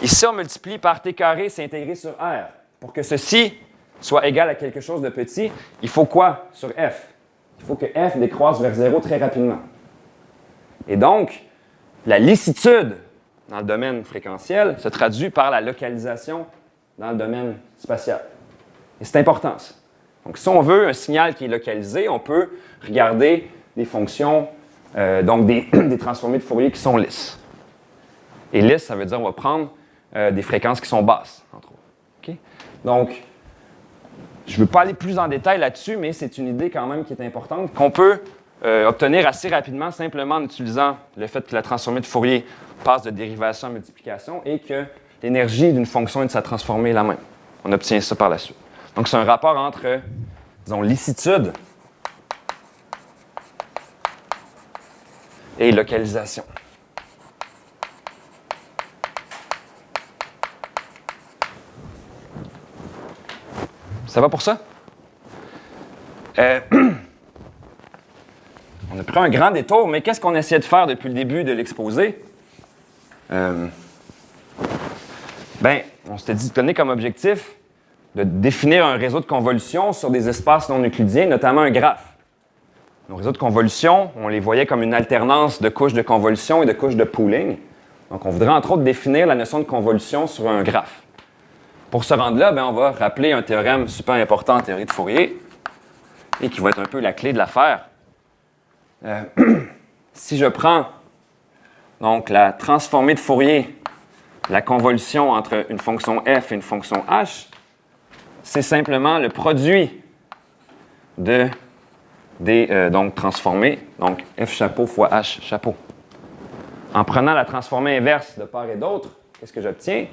Ici, on multiplie par t carré, c'est intégré sur R. Pour que ceci soit égal à quelque chose de petit, il faut quoi sur f? Il faut que f décroisse vers 0 très rapidement. Et donc, la lissitude dans le domaine fréquentiel se traduit par la localisation dans le domaine spatial. Et c'est important, ça. Donc, si on veut un signal qui est localisé, on peut regarder des fonctions, donc des transformées de Fourier qui sont lisses. Et lisse, ça veut dire qu'on va prendre des fréquences qui sont basses, entre autres. Okay? Donc, je ne veux pas aller plus en détail là-dessus, mais c'est une idée quand même qui est importante, qu'on peut obtenir assez rapidement simplement en utilisant le fait que la transformée de Fourier passe de dérivation à multiplication et que l'énergie d'une fonction et de sa transformée est la même. On obtient ça par la suite. Donc, c'est un rapport entre, disons, lissitude et localisation. Ça va pour ça? On a pris un grand détour, mais qu'est-ce qu'on essayait de faire depuis le début de l'exposé? On s'était dit de donner comme objectif de définir un réseau de convolution sur des espaces non euclidiens, notamment un graphe. Nos réseaux de convolution, on les voyait comme une alternance de couches de convolution et de couches de pooling. Donc, on voudrait entre autres définir la notion de convolution sur un graphe. Pour se rendre là, on va rappeler un théorème super important en théorie de Fourier et qui va être un peu la clé de l'affaire. Si je prends donc la transformée de Fourier, la convolution entre une fonction f et une fonction h, c'est simplement le produit de des donc transformées, donc f chapeau fois h chapeau. En prenant la transformée inverse de part et d'autre, qu'est-ce que j'obtiens?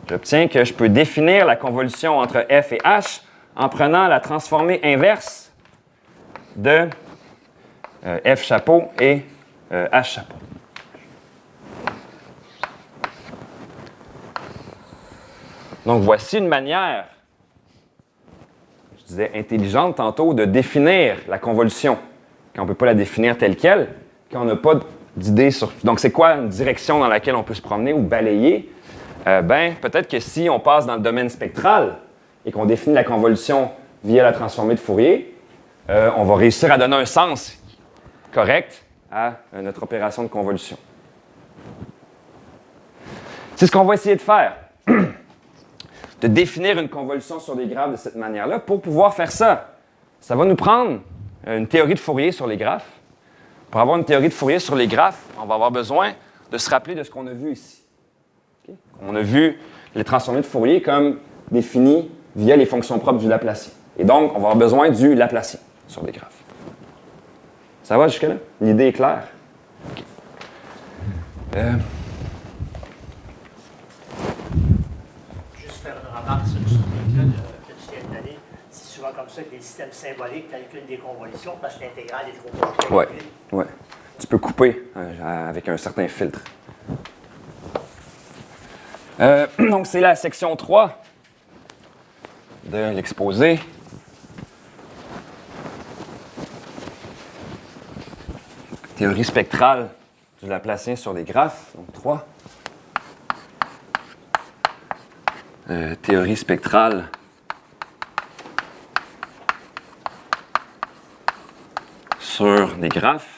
J'obtiens que je peux définir la convolution entre f et h en prenant la transformée inverse de F chapeau et H chapeau. Donc, voici une manière, je disais intelligente tantôt, de définir la convolution. Quand on ne peut pas la définir telle qu'elle, quand on n'a pas d'idée sur... Donc, c'est quoi une direction dans laquelle on peut se promener ou balayer? Peut-être que si on passe dans le domaine spectral et qu'on définit la convolution via la transformée de Fourier, on va réussir à donner un sens correct à notre opération de convolution. C'est ce qu'on va essayer de faire. De définir une convolution sur des graphes de cette manière-là. Pour pouvoir faire ça, ça va nous prendre une théorie de Fourier sur les graphes. Pour avoir une théorie de Fourier sur les graphes, on va avoir besoin de se rappeler de ce qu'on a vu ici. Okay? On a vu les transformées de Fourier comme définies via les fonctions propres du Laplacien. Et donc, on va avoir besoin du Laplacien sur les graphes. Ça va jusque-là? L'idée est claire? Okay. Faire une remarque sur ce truc-là que tu viens de donner. C'est souvent comme ça que les systèmes symboliques calculent des convolutions parce que l'intégrale est trop compliquée. Oui, ouais. Tu peux couper avec un certain filtre. Donc, c'est la section 3 de l'exposé. Théorie spectrale du Laplacien sur des graphes. Donc, 3. Théorie spectrale sur des graphes.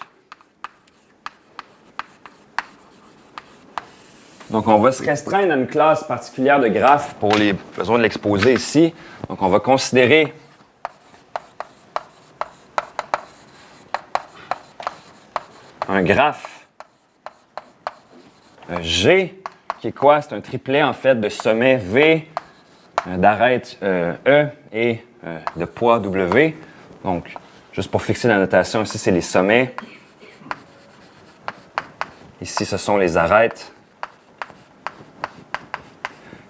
Donc, on va se restreindre à une classe particulière de graphes pour les besoins de l'exposé ici. Donc, on va considérer un graphe G, qui est quoi? C'est un triplet, en fait, de sommet V, d'arête E et de poids W. Donc, juste pour fixer la notation, ici, c'est les sommets. Ici, ce sont les arêtes.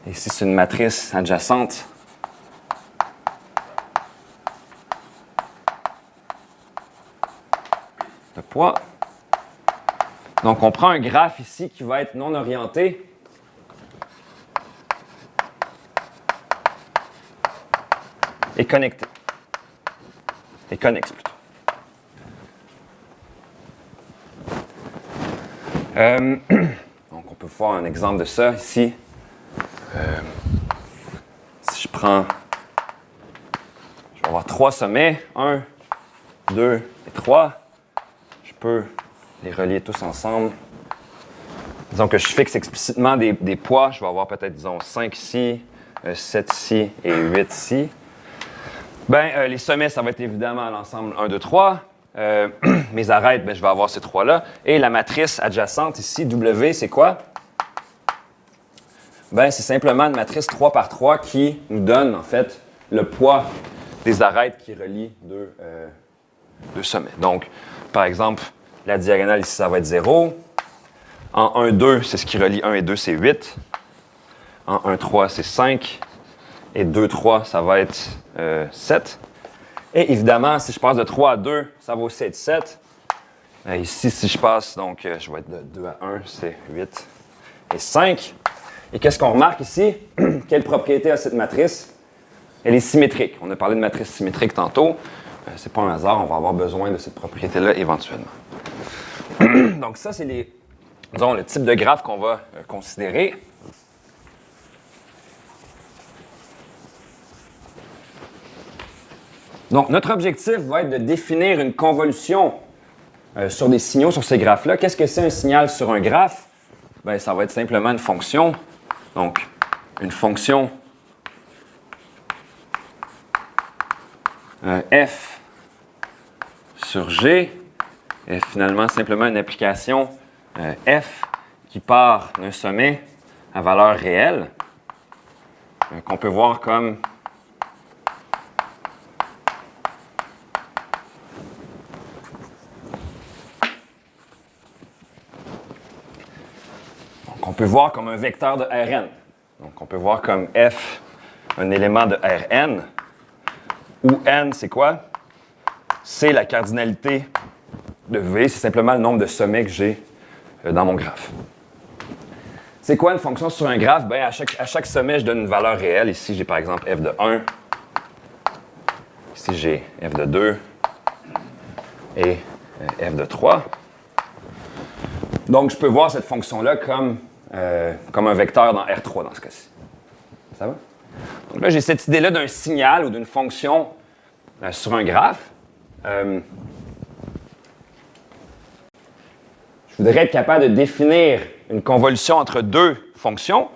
Ici, c'est une matrice adjacente. De poids. Donc, on prend un graphe ici qui va être non orienté. Et connecté. Et connexe plutôt. Donc, on peut voir un exemple de ça ici. Si je prends... Je vais avoir 3 sommets. 1, 2 et 3. Je peux les relier tous ensemble. Disons que je fixe explicitement des poids. Je vais avoir peut-être, disons, 5 ici, 7 ici et 8 ici. Les sommets, ça va être évidemment l'ensemble 1, 2, 3. Mes arêtes, je vais avoir ces 3-là. Et la matrice adjacente ici, W, c'est quoi? C'est simplement une matrice 3 par 3 qui nous donne, en fait, le poids des arêtes qui relient deux sommets. Donc, par exemple, la diagonale ici, ça va être 0. En 1, 2, c'est ce qui relie 1 et 2, c'est 8. En 1, 3, c'est 5. Et 2, 3, ça va être 7. Et évidemment, si je passe de 3 à 2, ça va aussi être 7. Ici, si je passe, donc, je vais être de 2 à 1, c'est 8 et 5. Et qu'est-ce qu'on remarque ici? Quelle propriété a cette matrice? Elle est symétrique. On a parlé de matrice symétrique tantôt. C'est pas un hasard, on va avoir besoin de cette propriété-là éventuellement. Donc ça, c'est le type de graphe qu'on va considérer. Donc, notre objectif va être de définir une convolution sur des signaux sur ces graphes-là. Qu'est-ce que c'est un signal sur un graphe? Ça va être simplement une fonction. Donc, une fonction f sur g est finalement simplement une application f qui part d'un sommet à valeur réelle qu'on peut voir comme un vecteur de Rn. Donc, on peut voir comme f un élément de Rn, où n, c'est quoi? C'est la cardinalité de V, c'est simplement le nombre de sommets que j'ai dans mon graphe. C'est quoi une fonction sur un graphe? Bien, à chaque sommet, je donne une valeur réelle. Ici, j'ai par exemple f de 1. Ici, j'ai f de 2 et f de 3. Donc, je peux voir cette fonction-là comme un vecteur dans R3 dans ce cas-ci. Ça va? Donc là, j'ai cette idée-là d'un signal ou d'une fonction sur un graphe. Je voudrais être capable de définir une convolution entre deux fonctions.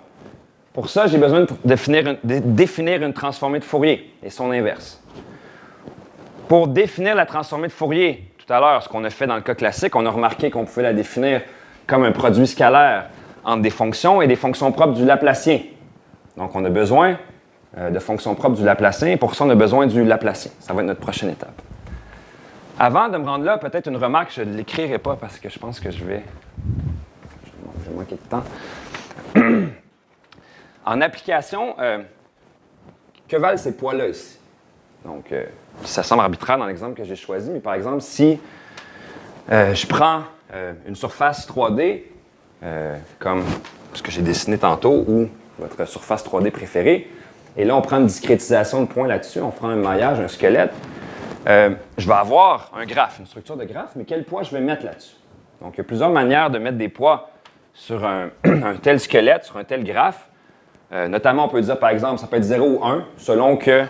Pour ça, j'ai besoin de définir une transformée de Fourier et son inverse. Pour définir la transformée de Fourier, tout à l'heure, ce qu'on a fait dans le cas classique, on a remarqué qu'on pouvait la définir comme un produit scalaire entre des fonctions et des fonctions propres du Laplacien. Donc, on a besoin de fonctions propres du Laplacien et pour ça, on a besoin du Laplacien. Ça va être notre prochaine étape. Avant de me rendre là, peut-être une remarque, je ne l'écrirai pas parce que je pense que je vais manquer de temps. En application, que valent ces poids-là ici? Donc, ça semble arbitraire dans l'exemple que j'ai choisi, mais par exemple, si je prends une surface 3D, comme ce que j'ai dessiné tantôt, ou votre surface 3D préférée, et là, on prend une discrétisation de points là-dessus, on prend un maillage, un squelette, je vais avoir un graphe, une structure de graphe, mais quel poids je vais mettre là-dessus? Donc, il y a plusieurs manières de mettre des poids sur un tel squelette, sur un tel graphe. Notamment, on peut dire, par exemple, ça peut être 0 ou 1, selon que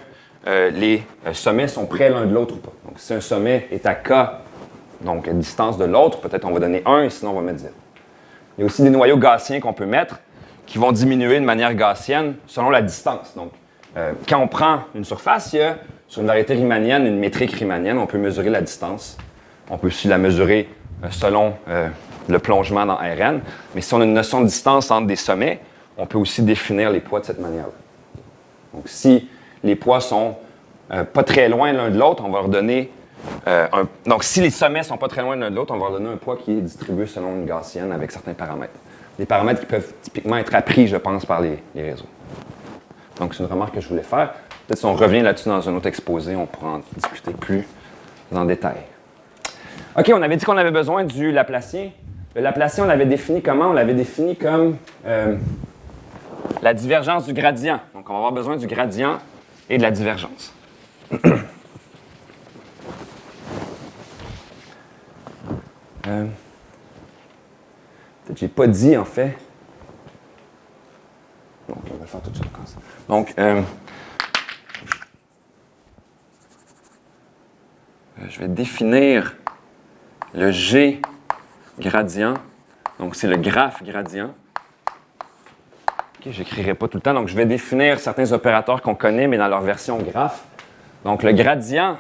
les sommets sont près l'un de l'autre ou pas. Donc, si un sommet est à K, donc à distance de l'autre, peut-être on va donner 1 et sinon on va mettre 0. Il y a aussi des noyaux gaussiens qu'on peut mettre qui vont diminuer de manière gaussienne selon la distance. Donc, quand on prend une surface, il y a sur une variété riemannienne, une métrique riemannienne, on peut mesurer la distance. On peut aussi la mesurer selon le plongement dans Rn. Mais si on a une notion de distance entre des sommets, on peut aussi définir les poids de cette manière-là. Donc, si les poids sont pas très loin l'un de l'autre, on va leur donner donc, si les sommets sont pas très loin l'un de l'autre, on va leur donner un poids qui est distribué selon une gaussienne avec certains paramètres. Des paramètres qui peuvent typiquement être appris, je pense, par les réseaux. Donc, c'est une remarque que je voulais faire. Peut-être si on revient là-dessus dans un autre exposé, on pourra en discuter plus en détail. OK, on avait dit qu'on avait besoin du Laplacien. Le Laplacien, on l'avait défini comment? On l'avait défini comme la divergence du gradient. Donc, on va avoir besoin du gradient et de la divergence. Peut-être que je n'ai pas dit, en fait. Donc, on va le faire tout de suite comme ça. Donc, je vais définir le G gradient. Donc, c'est le graphe gradient. OK, je n'écrirai pas tout le temps. Donc, je vais définir certains opérateurs qu'on connaît, mais dans leur version graphe. Donc, le gradient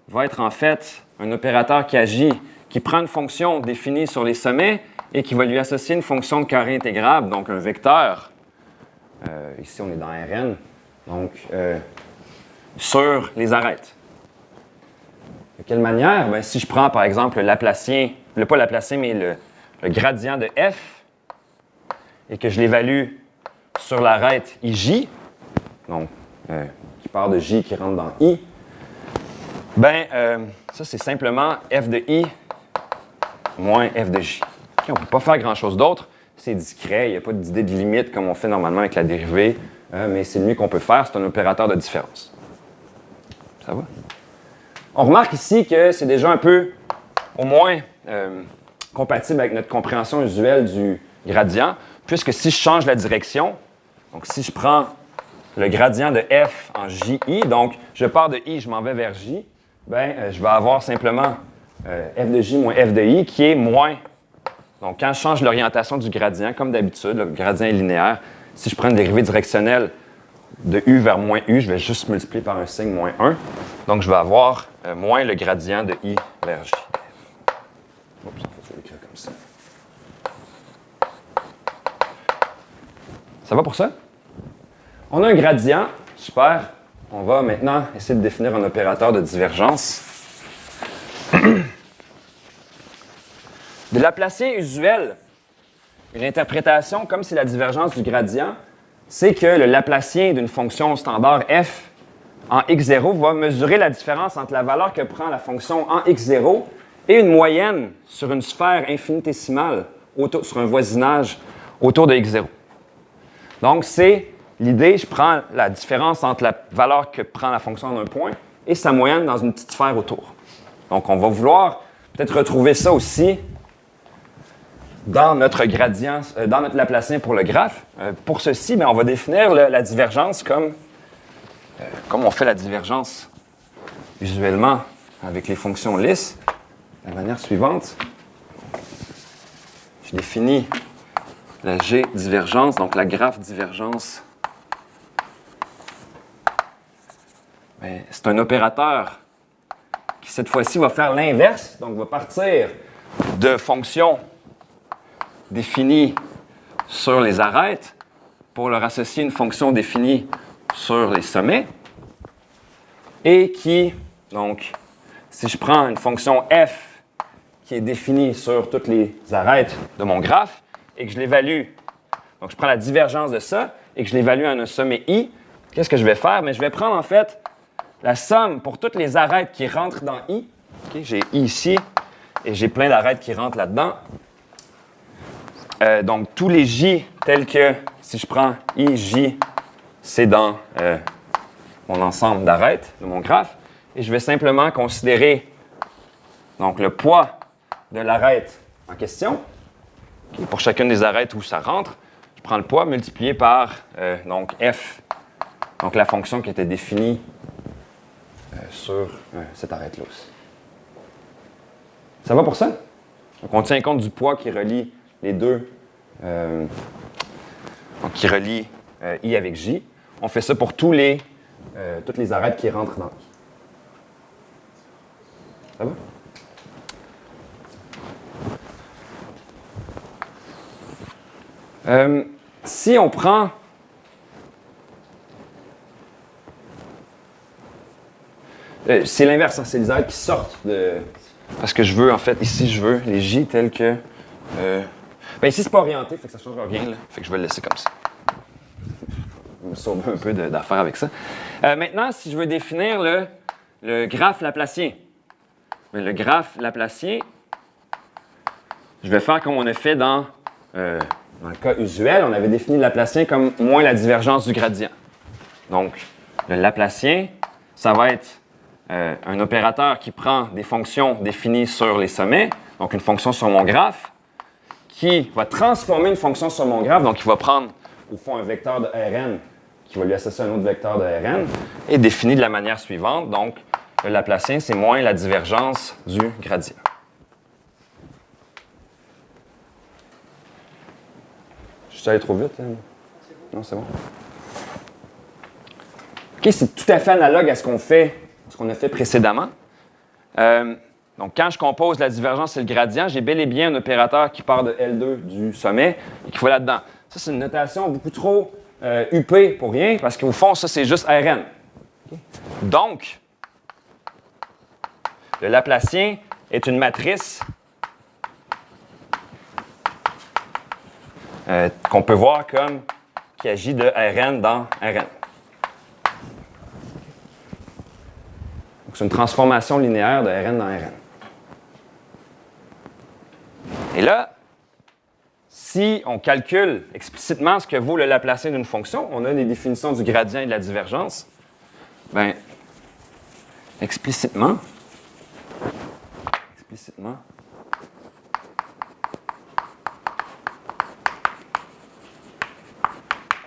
va être en fait un opérateur qui agit, qui prend une fonction définie sur les sommets et qui va lui associer une fonction de carré intégrable, donc un vecteur. Ici, on est dans Rn. Donc, sur les arêtes. De quelle manière? Bien, si je prends, par exemple, le Laplacien, pas le Laplacien, mais le gradient de f, et que je l'évalue sur l'arête ij, donc qui part de j qui rentre dans i, bien, ça, c'est simplement f de i moins f de j. Okay, on ne peut pas faire grand-chose d'autre. C'est discret, il n'y a pas d'idée de limite comme on fait normalement avec la dérivée, mais c'est le mieux qu'on peut faire, c'est un opérateur de différence. Ça va? On remarque ici que c'est déjà un peu, au moins, compatible avec notre compréhension usuelle du gradient, puisque si je change la direction, donc si je prends le gradient de f en ji, donc je pars de i, je m'en vais vers j, bien, je vais avoir simplement f de j moins f de i qui est moins. Donc, quand je change l'orientation du gradient, comme d'habitude, le gradient est linéaire, si je prends une dérivée directionnelle de u vers moins u, je vais juste multiplier par un signe moins 1. Donc, je vais avoir moins le gradient de i vers j. Oups, en fait, je vais l'écrire comme ça. Ça va pour ça? On a un gradient. Super. On va maintenant essayer de définir un opérateur de divergence. De Laplacien usuel, une interprétation, comme c'est la divergence du gradient, c'est que le Laplacien d'une fonction standard f en x0 va mesurer la différence entre la valeur que prend la fonction en x0 et une moyenne sur une sphère infinitésimale sur un voisinage autour de x0. Donc, c'est l'idée, je prends la différence entre la valeur que prend la fonction en un point et sa moyenne dans une petite sphère autour. Donc, on va vouloir peut-être retrouver ça aussi dans notre gradient, dans notre Laplacien pour le graphe. Pour ceci, bien, on va définir la divergence comme on fait la divergence usuellement avec les fonctions lisses, de la manière suivante. Je définis la G divergence, donc la graphe divergence. C'est un opérateur qui, cette fois-ci, va faire l'inverse, donc va partir de fonctions définies sur les arêtes pour leur associer une fonction définie sur les sommets et qui, donc, si je prends une fonction f qui est définie sur toutes les arêtes de mon graphe et que je l'évalue, donc je prends la divergence de ça et que je l'évalue à un sommet i, qu'est-ce que je vais faire? Mais je vais prendre en fait la somme pour toutes les arêtes qui rentrent dans i. Okay, j'ai i ici et j'ai plein d'arêtes qui rentrent là-dedans. Donc tous les j tels que, si je prends i, j, c'est dans mon ensemble d'arêtes de mon graphe. Et je vais simplement considérer donc, le poids de l'arête en question. Okay, pour chacune des arêtes où ça rentre, je prends le poids multiplié par donc f, donc la fonction qui était définie sur cette arête-là aussi. Ça va pour ça? Donc on tient compte du poids qui relie les deux, donc qui relie i avec j. On fait ça pour toutes les arêtes qui rentrent dans i. Ça va? Si on prend c'est l'inverse, hein, c'est les arêtes qui sortent de. Parce que je veux, en fait, ici, je veux les j tels que. Ben ici, c'est pas orienté, fait que ça ne changera rien, là. Fait que je vais le laisser comme ça. Je me sauve un peu d'affaires avec ça. Maintenant, si je veux définir le graphe Laplacien, bien, le graphe Laplacien, je vais faire comme on a fait dans le cas usuel. On avait défini le Laplacien comme moins la divergence du gradient. Donc, le Laplacien, ça va être un opérateur qui prend des fonctions définies sur les sommets, donc une fonction sur mon graphe, qui va transformer une fonction sur mon graphe, donc il va prendre au fond un vecteur de Rn qui va lui associer un autre vecteur de Rn et définir de la manière suivante. Donc, le Laplacien, c'est moins la divergence du gradient. Je suis allé trop vite? Hein? Non, c'est bon. OK, c'est tout à fait analogue à ce qu'on a fait précédemment. Donc, quand je compose la divergence et le gradient, j'ai bel et bien un opérateur qui part de L2 du sommet et qui va là-dedans. Ça, c'est une notation beaucoup trop huppée pour rien, parce qu'au fond, ça, c'est juste Rn. Okay? Donc, le Laplacien est une matrice qu'on peut voir comme qui agit de Rn dans Rn. C'est une transformation linéaire de Rn dans Rn. Et là, si on calcule explicitement ce que vaut le Laplacien d'une fonction, on a des définitions du gradient et de la divergence. Bien, explicitement,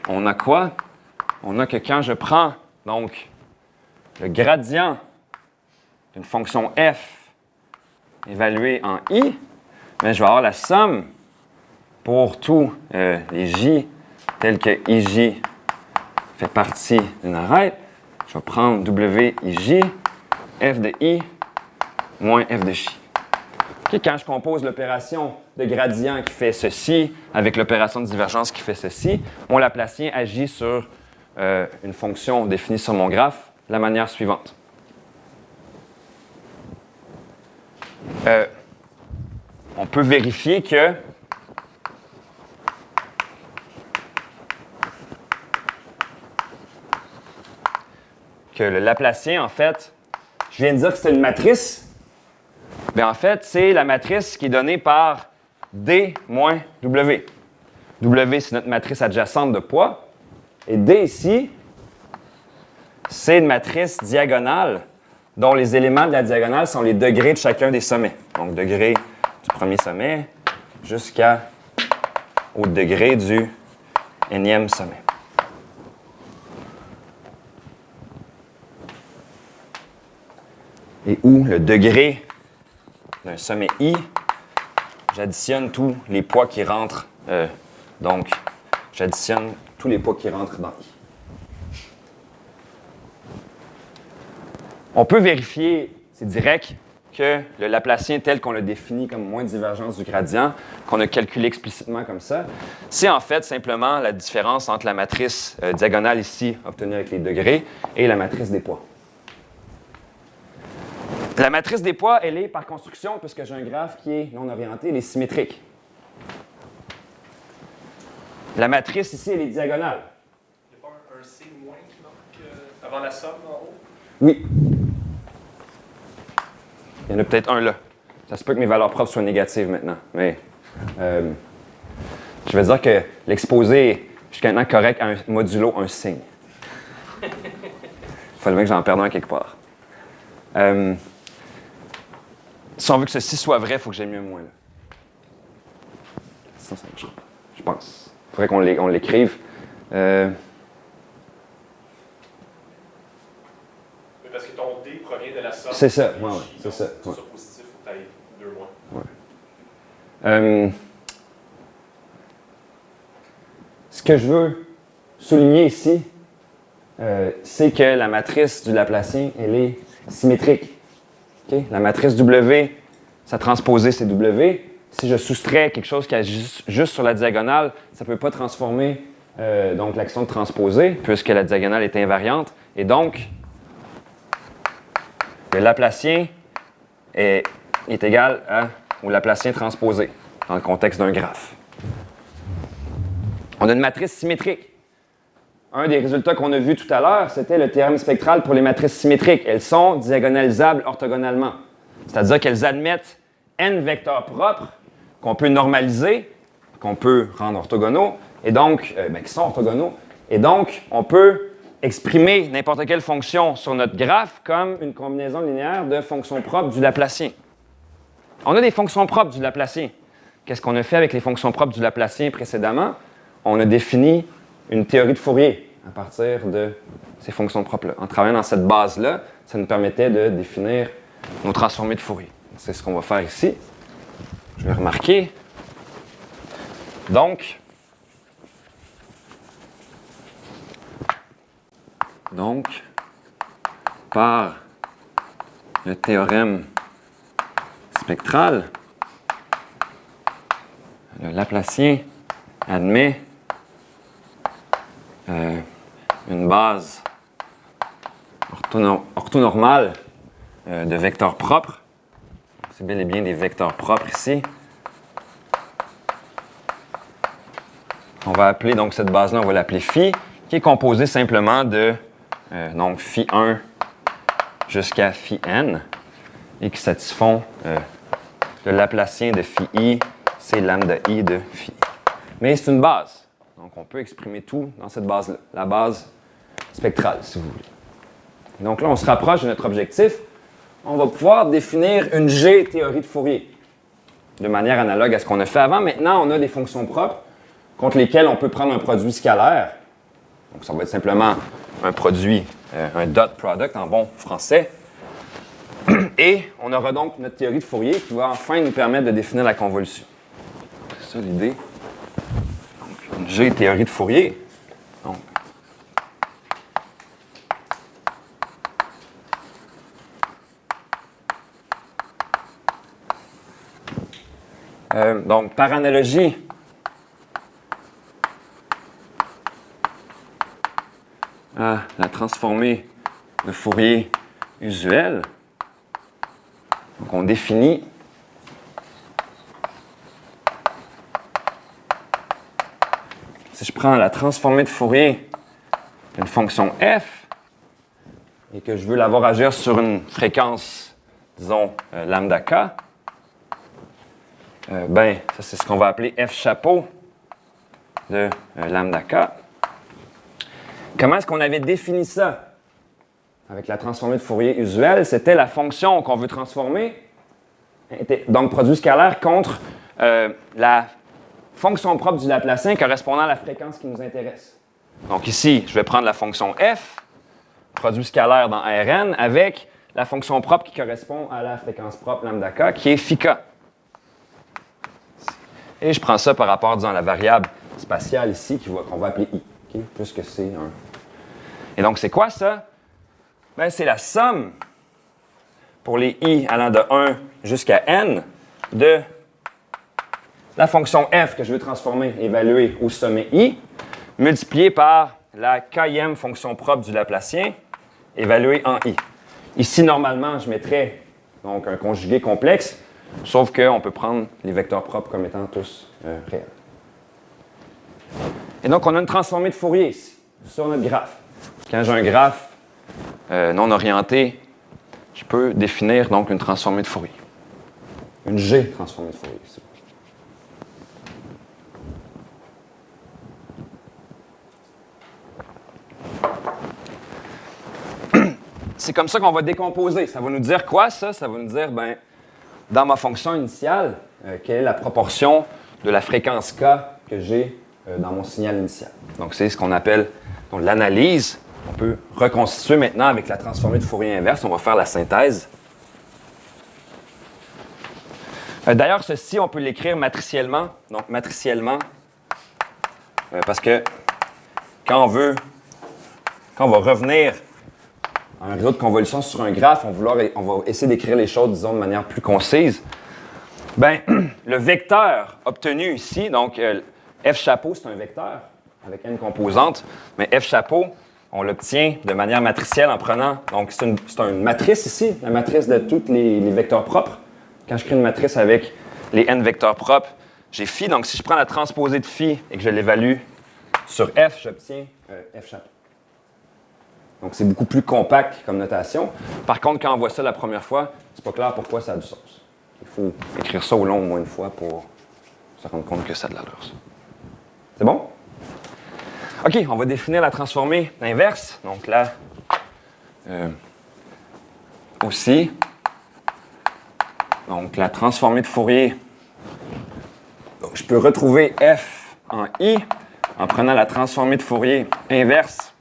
on a quoi? On a que quand je prends donc le gradient d'une fonction f évaluée en i, bien, je vais avoir la somme pour tous les j tels que ij fait partie d'une arête. Je vais prendre wij, f de i moins f de j. Okay, quand je compose l'opération de gradient qui fait ceci avec l'opération de divergence qui fait ceci, mon Laplacien agit sur une fonction définie sur mon graphe de la manière suivante. On peut vérifier que le Laplacien, en fait, je viens de dire que c'est une matrice. Bien, en fait, c'est la matrice qui est donnée par D moins W. W, c'est notre matrice adjacente de poids. Et D ici, c'est une matrice diagonale dont les éléments de la diagonale sont les degrés de chacun des sommets. Donc, degré du premier sommet jusqu'au degré du énième sommet. Et où le degré d'un sommet I, j'additionne tous les poids qui rentrent. Donc, j'additionne tous les poids qui rentrent dans I. On peut vérifier, c'est direct, que le Laplacien tel qu'on l'a défini comme moins divergence du gradient, qu'on a calculé explicitement comme ça, c'est en fait simplement la différence entre la matrice diagonale ici, obtenue avec les degrés, et la matrice des poids. La matrice des poids, elle est par construction, puisque j'ai un graphe qui est non orienté, elle est symétrique. La matrice ici, elle est diagonale. Il n'y a pas un signe moins qui manque avant la somme en haut? Oui. Il y en a peut-être un là. Ça se peut que mes valeurs propres soient négatives maintenant, mais je vais dire que l'exposé est jusqu'à maintenant correct à un modulo un signe. Il fallait bien que j'en perde un quelque part. Si on veut que ceci soit vrai, il faut que j'aie mieux un moins là. Sinon, ça ne marche pas, je pense. Il faudrait qu'on l'écrive. Parce que ton D provient de la somme. C'est ça, ouais, c'est ça. Si tu sois positif, il faut que tu ailles 2 moins. Ouais. Ce que je veux souligner ici, c'est que la matrice du Laplacien, elle est symétrique. Okay? La matrice W, sa transposée, c'est W. Si je soustrais quelque chose qui est juste sur la diagonale, ça ne peut pas transformer donc l'action de transposer, puisque la diagonale est invariante. Et donc, le Laplacien est égal au Laplacien transposé, dans le contexte d'un graphe. On a une matrice symétrique. Un des résultats qu'on a vu tout à l'heure, c'était le théorème spectral pour les matrices symétriques. Elles sont diagonalisables orthogonalement. C'est-à-dire qu'elles admettent n vecteurs propres qu'on peut normaliser, qu'on peut rendre orthogonaux, et donc, qui sont orthogonaux. Et donc, on peut exprimer n'importe quelle fonction sur notre graphe comme une combinaison linéaire de fonctions propres du Laplacien. On a des fonctions propres du Laplacien. Qu'est-ce qu'on a fait avec les fonctions propres du Laplacien précédemment? On a défini une théorie de Fourier à partir de ces fonctions propres-là. En travaillant dans cette base-là, ça nous permettait de définir nos transformées de Fourier. C'est ce qu'on va faire ici. Je vais remarquer. Donc, par le théorème spectral, le Laplacien admet une base orthonormale de vecteurs propres. C'est bel et bien des vecteurs propres ici. On va appeler donc cette base-là, on va l'appeler phi, qui est composée simplement de donc phi 1 jusqu'à phi n et qui satisfont le Laplacien de phi i, c'est lambda i de phi i. Mais c'est une base. Donc, on peut exprimer tout dans cette base-là, la base spectrale, si vous voulez. Donc là, on se rapproche de notre objectif. On va pouvoir définir une G théorie de Fourier de manière analogue à ce qu'on a fait avant. Maintenant, on a des fonctions propres contre lesquelles on peut prendre un produit scalaire. Donc, ça va être simplement un produit, un dot product en bon français. Et on aura donc notre théorie de Fourier qui va enfin nous permettre de définir la convolution. C'est ça l'idée. Donc, une G théorie de Fourier. Donc, par analogie, à la transformée de Fourier usuelle, donc on définit si je prends la transformée de Fourier d'une fonction f et que je veux l'avoir agir sur une fréquence, disons, lambda k, ça c'est ce qu'on va appeler f chapeau de lambda k. Comment est-ce qu'on avait défini ça? Avec la transformée de Fourier usuelle, c'était la fonction qu'on veut transformer, donc produit scalaire contre la fonction propre du Laplacien correspondant à la fréquence qui nous intéresse. Donc ici, je vais prendre la fonction f, produit scalaire dans Rn, avec la fonction propre qui correspond à la fréquence propre lambda k, qui est phi k. Et je prends ça par rapport, disons, à la variable spatiale ici, qu'on va appeler i, okay? Puisque c'est un... Et donc, c'est quoi ça? Ben, c'est la somme pour les i allant de 1 jusqu'à n de la fonction f que je veux transformer, évaluer au sommet i, multipliée par la kème fonction propre du Laplacien, évaluée en i. Ici, normalement, je mettrais donc un conjugué complexe, sauf qu'on peut prendre les vecteurs propres comme étant tous réels. Et donc, on a une transformée de Fourier ici, sur notre graphe. Quand j'ai un graphe non orienté, je peux définir donc une transformée de Fourier. Une G transformée de Fourier ici. C'est comme ça qu'on va décomposer. Ça va nous dire quoi, ça? Ça va nous dire, ben, dans ma fonction initiale, quelle est la proportion de la fréquence K que j'ai dans mon signal initial. Donc, c'est ce qu'on appelle l'analyse. On peut reconstituer maintenant avec la transformée de Fourier inverse. On va faire la synthèse. D'ailleurs, ceci, on peut l'écrire matriciellement. Donc, matriciellement, parce que quand on va revenir à un réseau de convolution sur un graphe, on va essayer d'écrire les choses, disons, de manière plus concise. Bien, le vecteur obtenu ici, donc f chapeau, c'est un vecteur avec n composantes, mais f chapeau, on l'obtient de manière matricielle en prenant, donc c'est une matrice ici, la matrice de tous les vecteurs propres. Quand je crée une matrice avec les n vecteurs propres, j'ai phi, donc si je prends la transposée de phi et que je l'évalue sur f, j'obtiens f chapeau. Donc, c'est beaucoup plus compact comme notation. Par contre, quand on voit ça la première fois, c'est pas clair pourquoi ça a du sens. Il faut écrire ça au long au moins une fois pour se rendre compte que ça a de l'allure. C'est bon? OK, on va définir la transformée inverse. Donc là, aussi, donc la transformée de Fourier. Donc, je peux retrouver f en i en prenant la transformée de Fourier inverse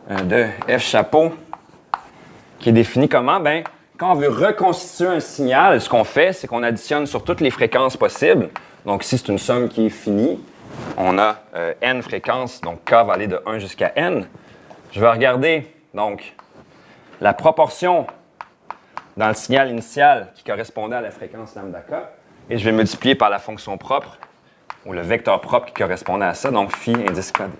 de f chapeau, qui est défini comment? Bien, quand on veut reconstituer un signal, ce qu'on fait, c'est qu'on additionne sur toutes les fréquences possibles. Donc ici, c'est une somme qui est finie. On a n fréquences, donc k va aller de 1 jusqu'à n. Je vais regarder, donc, la proportion dans le signal initial qui correspondait à la fréquence lambda k, et je vais multiplier par la fonction propre, ou le vecteur propre qui correspondait à ça, donc phi indice kd.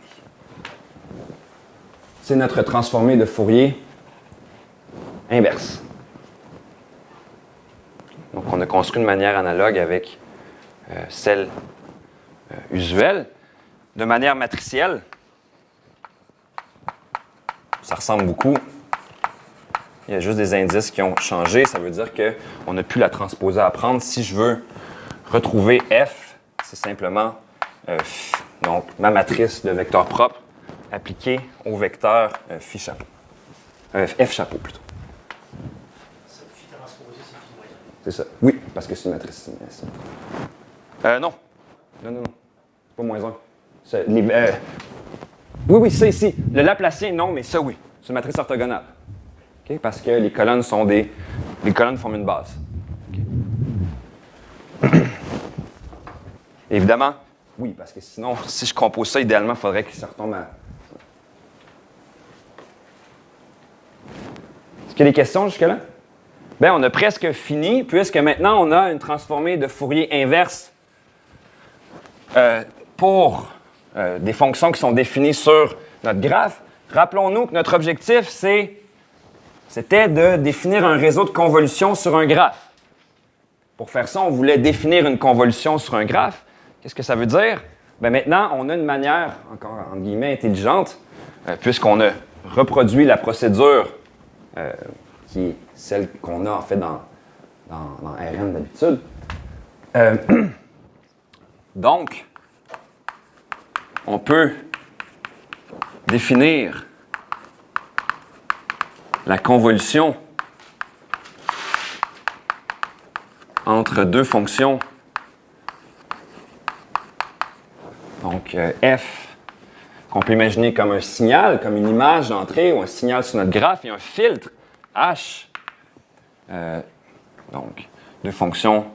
C'est notre transformée de Fourier inverse. Donc, on a construit de manière analogue avec celle usuelle. De manière matricielle, ça ressemble beaucoup. Il y a juste des indices qui ont changé. Ça veut dire qu'on n'a plus la transposée à prendre. Si je veux retrouver f, c'est simplement donc, ma matrice de vecteurs propres appliquée au vecteur phi chapeau. F chapeau plutôt. Ça, phi transposé, c'est phi moyen. C'est ça. Oui, parce que c'est une matrice. Non. Non. C'est pas moins 1. Oui, ça ici. Le Laplacien, non, mais ça, oui. C'est une matrice orthogonale. Okay? Parce que les colonnes les colonnes forment une base. Okay. Évidemment, oui, parce que sinon, si je compose ça, idéalement, il faudrait que ça retombe à... Est-ce qu'il y a des questions jusque-là? Bien, on a presque fini, puisque maintenant, on a une transformée de Fourier inverse pour des fonctions qui sont définies sur notre graphe. Rappelons-nous que notre objectif, c'était de définir un réseau de convolution sur un graphe. Pour faire ça, on voulait définir une convolution sur un graphe. Qu'est-ce que ça veut dire? Bien, maintenant, on a une manière, encore entre guillemets, intelligente, puisqu'on a reproduit la procédure qui est celle qu'on a en fait dans Rn d'habitude. Donc, on peut définir la convolution entre deux fonctions. Donc, f, qu'on peut imaginer comme un signal, comme une image d'entrée ou un signal sur notre graphe, et un filtre, h. Donc, deux fonctions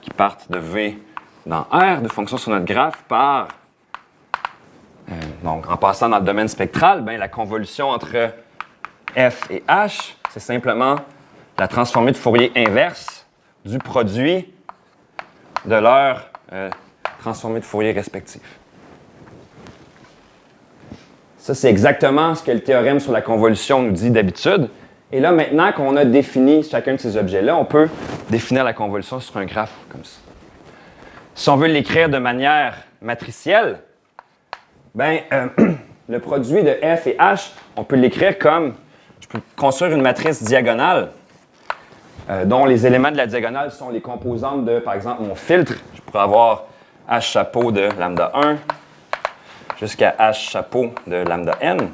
qui partent de v dans R, deux fonctions sur notre graphe, par... donc, en passant dans le domaine spectral, ben, la convolution entre f et h, c'est simplement la transformée de Fourier inverse du produit de leur transformée de Fourier respectif. Ça, c'est exactement ce que le théorème sur la convolution nous dit d'habitude. Et là, maintenant qu'on a défini chacun de ces objets-là, on peut définir la convolution sur un graphe comme ça. Si on veut l'écrire de manière matricielle, ben, le produit de f et h, on peut l'écrire comme, je peux construire une matrice diagonale dont les éléments de la diagonale sont les composantes de, par exemple, mon filtre. Je pourrais avoir h chapeau de lambda 1 jusqu'à h chapeau de lambda n.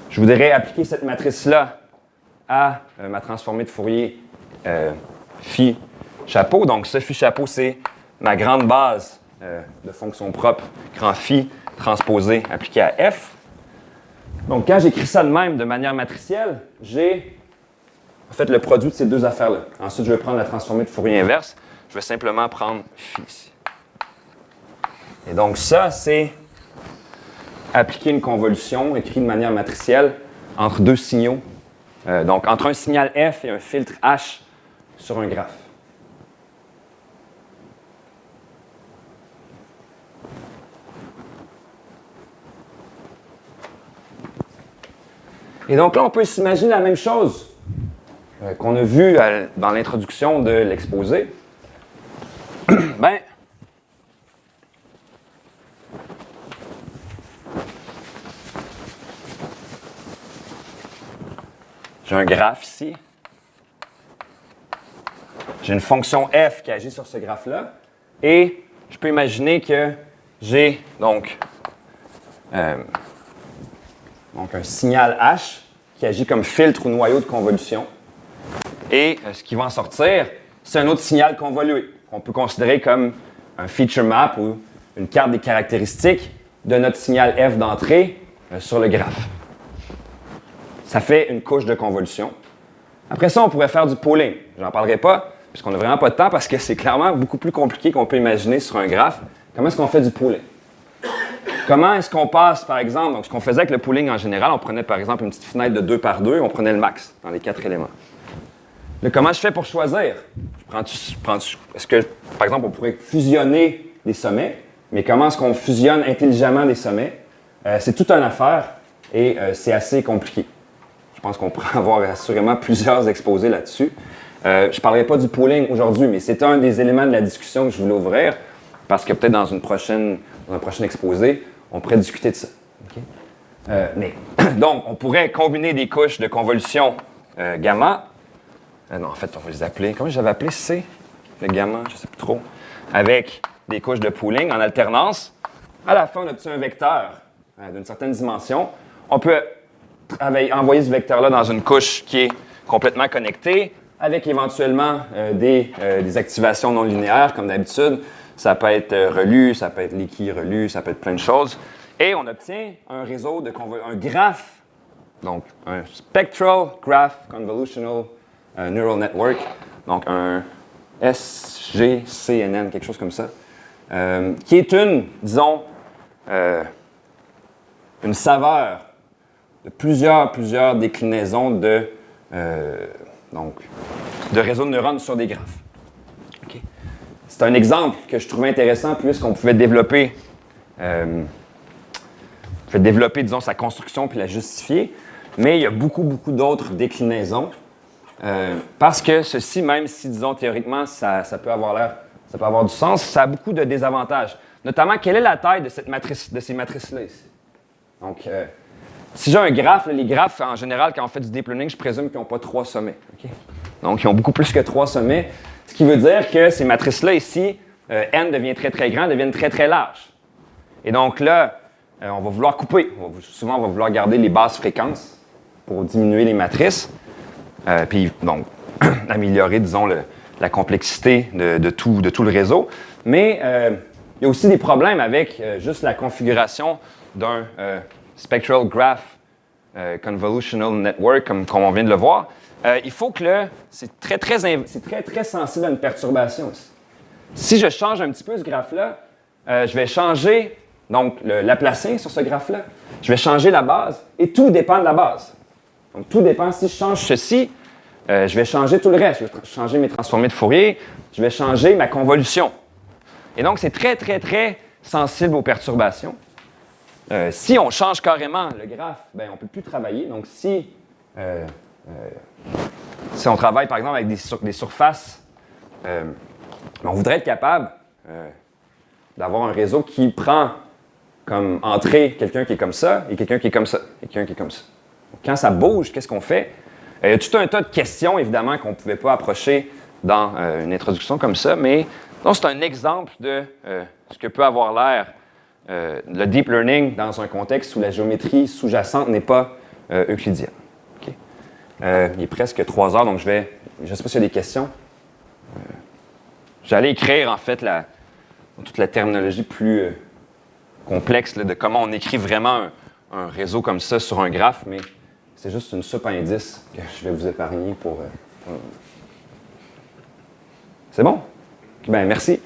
Je voudrais appliquer cette matrice-là à ma transformée de Fourier phi chapeau. Donc, ce phi chapeau, c'est ma grande base de fonction propre, grand phi transposé appliqué à f. Donc, quand j'écris ça de même, de manière matricielle, j'ai en fait le produit de ces deux affaires-là. Ensuite, je vais prendre la transformée de Fourier inverse. Je vais simplement prendre phi ici. Et donc, ça, c'est appliquer une convolution écrite de manière matricielle entre deux signaux. Donc, entre un signal f et un filtre h sur un graphe. Et donc là, on peut s'imaginer la même chose qu'on a vu dans l'introduction de l'exposé. Ben, j'ai un graphe ici. J'ai une fonction f qui agit sur ce graphe-là. Et je peux imaginer que j'ai donc un signal h qui agit comme filtre ou noyau de convolution. Et ce qui va en sortir, c'est un autre signal convolué qu'on peut considérer comme un feature map ou une carte des caractéristiques de notre signal f d'entrée sur le graphe. Ça fait une couche de convolution. Après ça, on pourrait faire du pooling. J'en parlerai pas, puisqu'on n'a vraiment pas de temps, parce que c'est clairement beaucoup plus compliqué qu'on peut imaginer sur un graphe. Comment est-ce qu'on fait du pooling? Comment est-ce qu'on passe, par exemple, donc ce qu'on faisait avec le pooling en général, on prenait par exemple une petite fenêtre de 2 par 2, on prenait le max dans les 4 éléments. Là, comment je fais pour choisir? Est-ce que, par exemple, on pourrait fusionner des sommets, mais comment est-ce qu'on fusionne intelligemment des sommets? C'est toute une affaire et c'est assez compliqué. Je pense qu'on pourrait avoir assurément plusieurs exposés là-dessus. Je ne parlerai pas du pooling aujourd'hui, mais c'est un des éléments de la discussion que je voulais ouvrir, parce que peut-être dans un prochain exposé, on pourrait discuter de ça. Okay? Donc, on pourrait combiner des couches de convolution gamma. Non, en fait, on va les appeler. Comment j'avais appelé C? Le gamma, je ne sais plus trop. Avec des couches de pooling en alternance. À la fin, on obtient un vecteur d'une certaine dimension. On peut envoyer ce vecteur-là dans une couche qui est complètement connectée, avec éventuellement des activations non linéaires, comme d'habitude. Ça peut être relu, ça peut être liquide relu, ça peut être plein de choses. Et on obtient un réseau un graphe, donc un Spectral Graph Convolutional Neural Network, donc un SGCNN, quelque chose comme ça, qui est disons, une saveur de plusieurs déclinaisons de réseaux de neurones sur des graphes. Okay. C'est un exemple que je trouvais intéressant puisqu'on pouvait développer, disons, sa construction puis la justifier, mais il y a beaucoup d'autres déclinaisons parce que ceci, même si, disons, théoriquement, ça peut avoir du sens, ça a beaucoup de désavantages. Notamment, quelle est la taille de ces matrices-là ici? Donc, si j'ai un graphe, les graphes, en général, quand on fait du deep learning, je présume qu'ils n'ont pas 3 sommets. Okay? Donc, ils ont beaucoup plus que 3 sommets. Ce qui veut dire que ces matrices-là ici, n devient très, très grand, deviennent très, très larges. Et donc là, on va vouloir couper. Souvent, on va vouloir garder les basses fréquences pour diminuer les matrices. Puis, donc, améliorer, disons, la complexité de tout le réseau. Mais il y a aussi des problèmes avec juste la configuration d'un Spectral Graph Convolutional Network, comme on vient de le voir. Il faut que c'est très, très sensible à une perturbation aussi. Si je change un petit peu ce graphe-là, je vais changer donc le Laplacien sur ce graphe-là. Je vais changer la base et tout dépend de la base. Donc, tout dépend. Si je change ceci, je vais changer tout le reste. Je vais changer mes transformés de Fourier. Je vais changer ma convolution. Et donc, c'est très, très, très sensible aux perturbations. Si on change carrément le graphe, ben, on ne peut plus travailler. Donc, si on travaille, par exemple, avec des surfaces, on voudrait être capable d'avoir un réseau qui prend comme entrée quelqu'un qui est comme ça et quelqu'un qui est comme ça et quelqu'un qui est comme ça. Donc, quand ça bouge, qu'est-ce qu'on fait? Il y a tout un tas de questions, évidemment, qu'on ne pouvait pas approcher dans une introduction comme ça, mais c'est un exemple de ce que peut avoir l'air le deep learning dans un contexte où la géométrie sous-jacente n'est pas euclidienne. Okay. Il est presque 3 heures, donc je ne sais pas s'il y a des questions. J'allais écrire, en fait, toute la terminologie plus complexe là, de comment on écrit vraiment un réseau comme ça sur un graphe, mais c'est juste une soupe à indices que je vais vous épargner pour... C'est bon? Ben, merci.